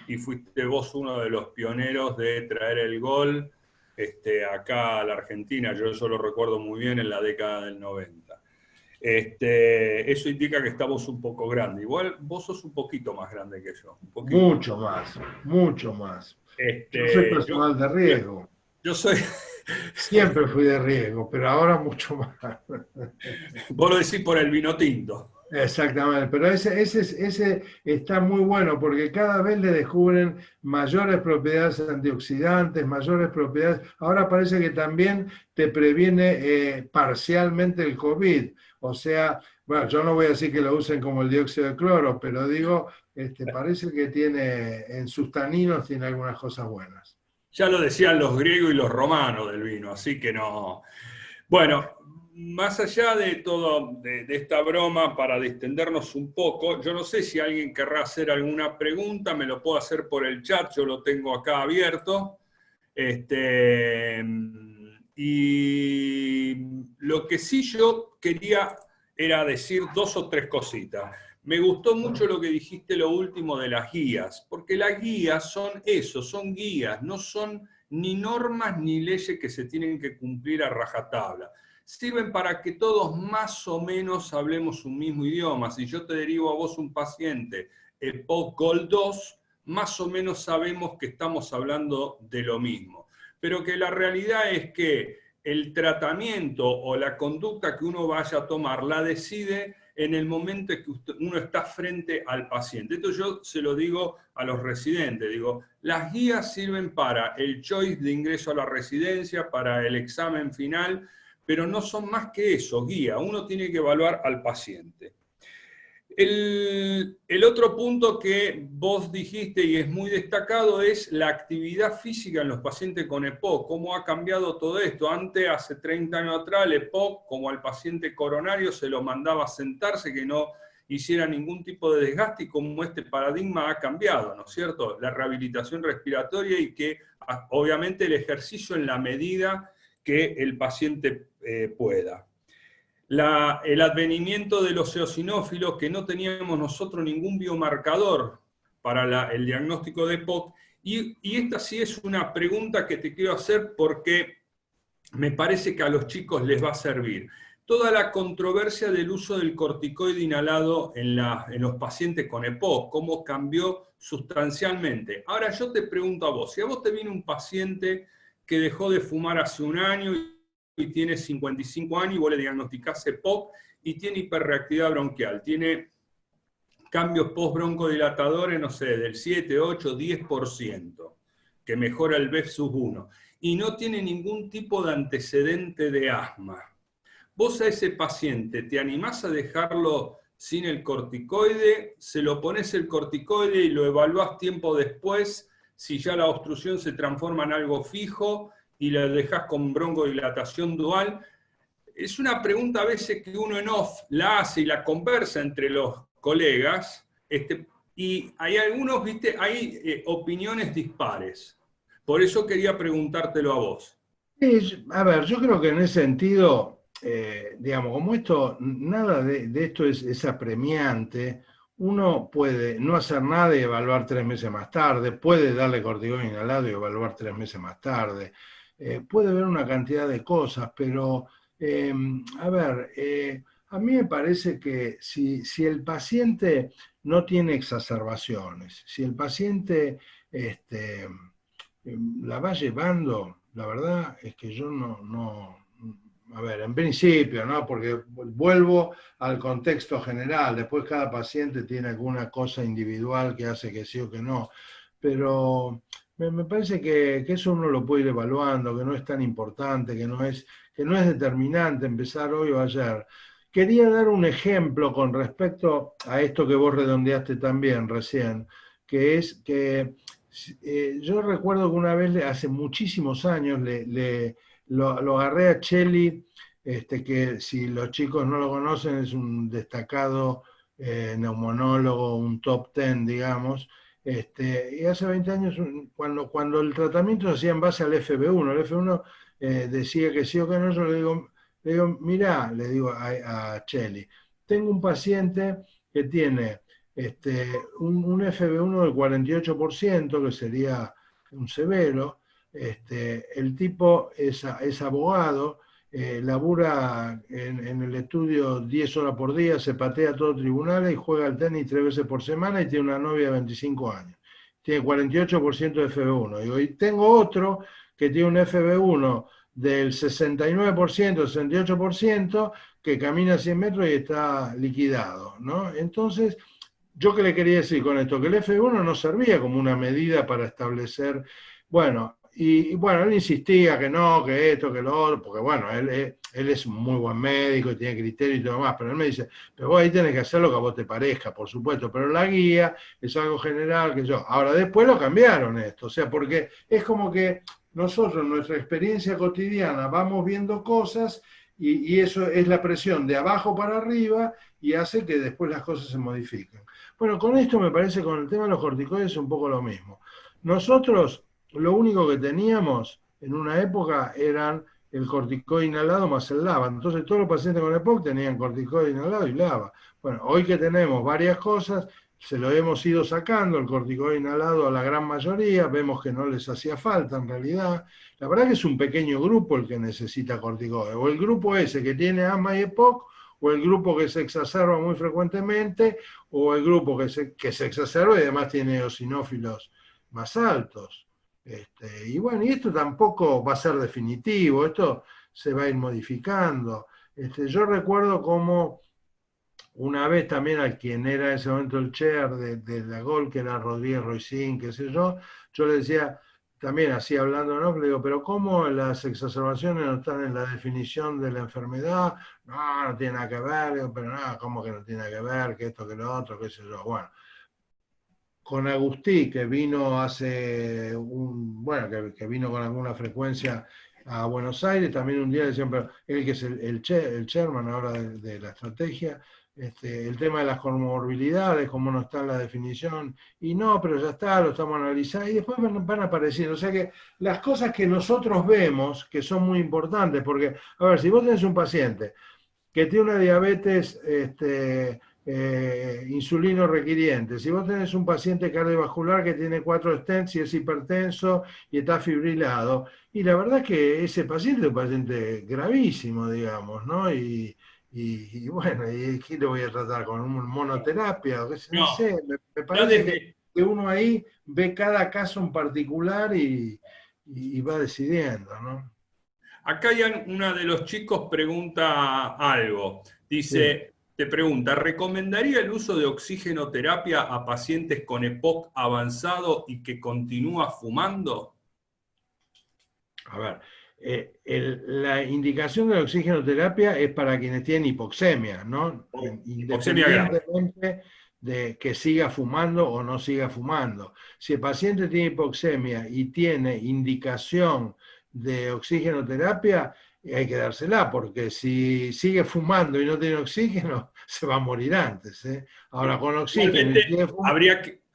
y fuiste vos uno de los pioneros de traer el gol acá a la Argentina. Yo eso lo recuerdo muy bien en la década del 90. Eso indica que estamos un poco grande. Igual vos sos un poquito más grande que yo. Un poquito. Mucho más, mucho más. Yo soy personal de riesgo. Yo soy... Siempre fui de riesgo, pero ahora mucho más. Vos lo decís por el vino tinto. Exactamente, pero ese está muy bueno porque cada vez le descubren mayores propiedades antioxidantes, mayores propiedades. Ahora parece que también te previene parcialmente el COVID. O sea, bueno, yo no voy a decir que lo usen como el dióxido de cloro, pero digo, parece que tiene, en sus taninos tiene algunas cosas buenas. Ya lo decían los griegos y los romanos del vino, así que no. Bueno, más allá de todo, de esta broma, para distendernos un poco, yo no sé si alguien querrá hacer alguna pregunta, me lo puedo hacer por el chat, yo lo tengo acá abierto. Y lo que sí yo quería era decir 2 o 3 cositas. Me gustó mucho lo que dijiste lo último de las guías, porque las guías son eso, son guías, no son ni normas ni leyes que se tienen que cumplir a rajatabla. Sirven para que todos más o menos hablemos un mismo idioma. Si yo te derivo a vos un paciente EPOC Gold 2, más o menos sabemos que estamos hablando de lo mismo. Pero que la realidad es que el tratamiento o la conducta que uno vaya a tomar la decide en el momento en que uno está frente al paciente. Esto yo se lo digo a los residentes, digo, las guías sirven para el choice de ingreso a la residencia, para el examen final, pero no son más que eso, guía. Uno tiene que evaluar al paciente. El otro punto que vos dijiste y es muy destacado es la actividad física en los pacientes con EPOC. ¿Cómo ha cambiado todo esto? Antes, hace 30 años atrás, el EPOC, como al paciente coronario, se lo mandaba a sentarse, que no hiciera ningún tipo de desgaste, y como este paradigma ha cambiado, ¿no es cierto? La rehabilitación respiratoria y que, obviamente, el ejercicio en la medida que el paciente pueda. El advenimiento de los eosinófilos, que no teníamos nosotros ningún biomarcador para el diagnóstico de EPOC, y esta sí es una pregunta que te quiero hacer porque me parece que a los chicos les va a servir. Toda la controversia del uso del corticoide inhalado en los pacientes con EPOC, cómo cambió sustancialmente. Ahora yo te pregunto a vos, si a vos te viene un paciente que dejó de fumar hace un año y tiene 55 años y vos le diagnosticás EPOC y tiene hiperreactividad bronquial, tiene cambios postbroncodilatadores, no sé, del 7, 8, 10%, que mejora el BEF-1, y no tiene ningún tipo de antecedente de asma. Vos a ese paciente, ¿te animás a dejarlo sin el corticoide? ¿Se lo pones el corticoide y lo evaluás tiempo después, si ya la obstrucción se transforma en algo fijo, y la dejás con broncodilatación dual? Es una pregunta a veces que uno en off la hace y la conversa entre los colegas, y hay algunos, viste, hay opiniones dispares. Por eso quería preguntártelo a vos. Sí, a ver, yo creo que en ese sentido, digamos, como esto, nada de esto es apremiante, uno puede no hacer nada y evaluar 3 meses más tarde, puede darle corticoide inhalado y evaluar 3 meses más tarde. Puede haber una cantidad de cosas, pero, a ver, a mí me parece que si el paciente no tiene exacerbaciones, si el paciente la va llevando, la verdad es que yo no a ver, en principio, ¿no? Porque vuelvo al contexto general, después cada paciente tiene alguna cosa individual que hace que sí o que no, pero me parece que eso uno lo puede ir evaluando, que no es tan importante, que no es determinante empezar hoy o ayer. Quería dar un ejemplo con respecto a esto que vos redondeaste también recién, que es que yo recuerdo que una vez, hace muchísimos años, lo agarré a Cheli, que si los chicos no lo conocen, es un destacado neumonólogo, un top 10, digamos. Y hace 20 años, cuando el tratamiento se hacía en base al FB1, el FB1 decía que sí o que no, yo le digo mirá, le digo a Cheli, tengo un paciente que tiene un FB1 del 48%, que sería un severo. El tipo es abogado, labura en el estudio 10 horas por día, se patea todo tribunales y juega al tenis 3 veces por semana y tiene una novia de 25 años. Tiene 48% de FB1. Digo, y tengo otro que tiene un FB1 del 69%, 68%, que camina 100 metros y está liquidado, ¿no? Entonces, ¿yo qué le quería decir con esto? Que el F1 no servía como una medida para establecer, bueno, y bueno, él insistía que no, que esto, que lo otro, porque bueno, él es un muy buen médico y tiene criterio y todo lo demás, pero él me dice, pero vos ahí tenés que hacer lo que a vos te parezca, por supuesto, pero la guía es algo general que yo. Ahora, después lo cambiaron esto, o sea, porque es como que nosotros en nuestra experiencia cotidiana vamos viendo cosas y eso es la presión de abajo para arriba y hace que después las cosas se modifiquen. Bueno, con esto me parece, con el tema de los corticoides es un poco lo mismo. Nosotros lo único que teníamos en una época eran el corticoide inhalado más el LABA. Entonces todos los pacientes con EPOC tenían corticoide inhalado y LABA. Bueno, hoy que tenemos varias cosas, se lo hemos ido sacando, el corticoide inhalado a la gran mayoría, vemos que no les hacía falta en realidad. La verdad que es un pequeño grupo el que necesita corticoide, o el grupo ese que tiene asma y EPOC, o el grupo que se exacerba muy frecuentemente, o el grupo que se exacerba y además tiene eosinófilos más altos. Y bueno, y esto tampoco va a ser definitivo, esto se va a ir modificando. Yo recuerdo como una vez también a quien era en ese momento el chair de la GOL, que era Rodríguez Roicín, qué sé yo le decía, también así hablando, ¿no? Le digo, pero ¿cómo las exacerbaciones no están en la definición de la enfermedad? No, no tiene nada que ver, digo, pero no, ¿cómo que no tiene nada que ver? Que esto, que lo otro, qué sé yo. Bueno, con Agustí, que vino hace que vino con alguna frecuencia a Buenos Aires, también un día decían, pero él que es el chairman ahora de la estrategia, el tema de las comorbilidades, cómo no está en la definición, y no, pero ya está, lo estamos analizando, y después van apareciendo. O sea que las cosas que nosotros vemos, que son muy importantes, porque, a ver, si vos tenés un paciente que tiene una diabetes insulino requiriente, si vos tenés un paciente cardiovascular que tiene 4 stents y es hipertenso y está fibrilado, y la verdad es que ese paciente es un paciente gravísimo, digamos, ¿no? Y bueno, ¿y qué lo voy a tratar? ¿Con una monoterapia? No sé, me parece que uno ahí ve cada caso en particular y va decidiendo, ¿no? Acá una de los chicos pregunta algo. Dice, sí. Te pregunta, ¿recomendaría el uso de oxigenoterapia a pacientes con EPOC avanzado y que continúa fumando? A ver, la indicación de la oxigenoterapia es para quienes tienen hipoxemia, ¿no? Independientemente de que siga fumando o no siga fumando. Si el paciente tiene hipoxemia y tiene indicación de oxigenoterapia, hay que dársela, porque si sigue fumando y no tiene oxígeno, se va a morir antes. Ahora, con oxígeno...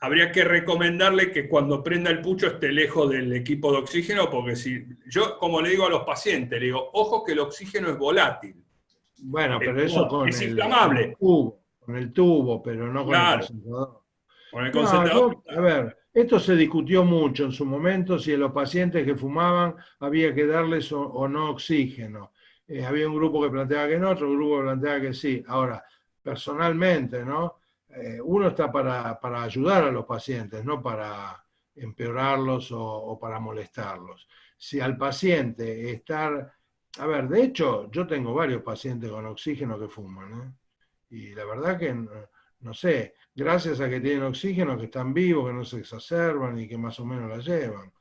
Habría que recomendarle que cuando prenda el pucho esté lejos del equipo de oxígeno, porque si yo, como le digo a los pacientes, le digo, ojo que el oxígeno es volátil. Bueno, pero eso con es inflamable. Con el tubo, pero no con el concentrador. Con el concentrador. A ver, esto se discutió mucho en su momento, si a los pacientes que fumaban había que darles o no oxígeno. Había un grupo que planteaba que no, otro grupo que planteaba que sí. Ahora, personalmente, ¿no? Uno está para ayudar a los pacientes, no para empeorarlos o para molestarlos. Si al paciente estar a ver, de hecho, yo tengo varios pacientes con oxígeno que fuman, ¿eh? Y la verdad que, no sé, gracias a que tienen oxígeno, que están vivos, que no se exacerban y que más o menos la llevan.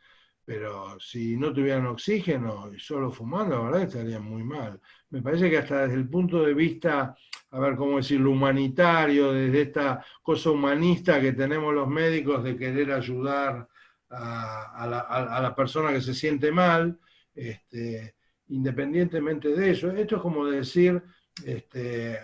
Pero si no tuvieran oxígeno y solo fumando, la verdad que estarían muy mal. Me parece que hasta desde el punto de vista, a ver, cómo decirlo, humanitario, desde esta cosa humanista que tenemos los médicos de querer ayudar a la persona que se siente mal, independientemente de eso, esto es como decir,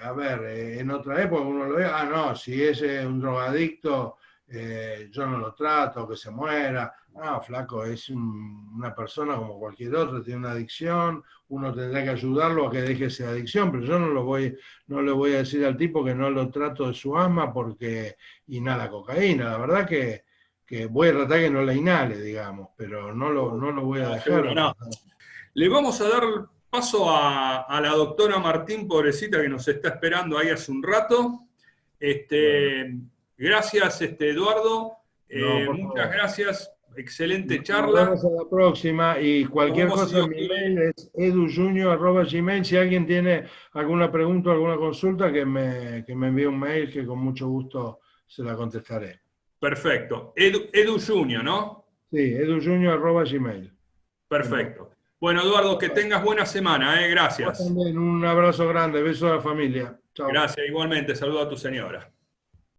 a ver, en otra época uno lo ve, no, si es un drogadicto, yo no lo trato, que se muera. No, flaco, es una persona como cualquier otra, tiene una adicción, uno tendrá que ayudarlo a que deje esa adicción, pero yo no le voy a decir al tipo que no lo trato de su asma porque inhala cocaína. La verdad que voy a tratar que no la inhale, digamos, pero no lo voy a dejar. Seguro, no. Le vamos a dar paso a la doctora Martín, pobrecita, que nos está esperando ahí hace un rato. Gracias, Eduardo. Muchas gracias. Excelente charla. Nos vemos en la próxima y cualquier cosa, mi mail es edujunior@gmail. Si alguien tiene alguna pregunta o alguna consulta, que me envíe un mail que con mucho gusto se la contestaré. Perfecto. Edu Junior, ¿no? Sí, edujunior@gmail. Perfecto. Bueno, Eduardo, que tengas buena semana, gracias. También un abrazo grande, beso a la familia. Chao. Gracias, igualmente. Saludo a tu señora.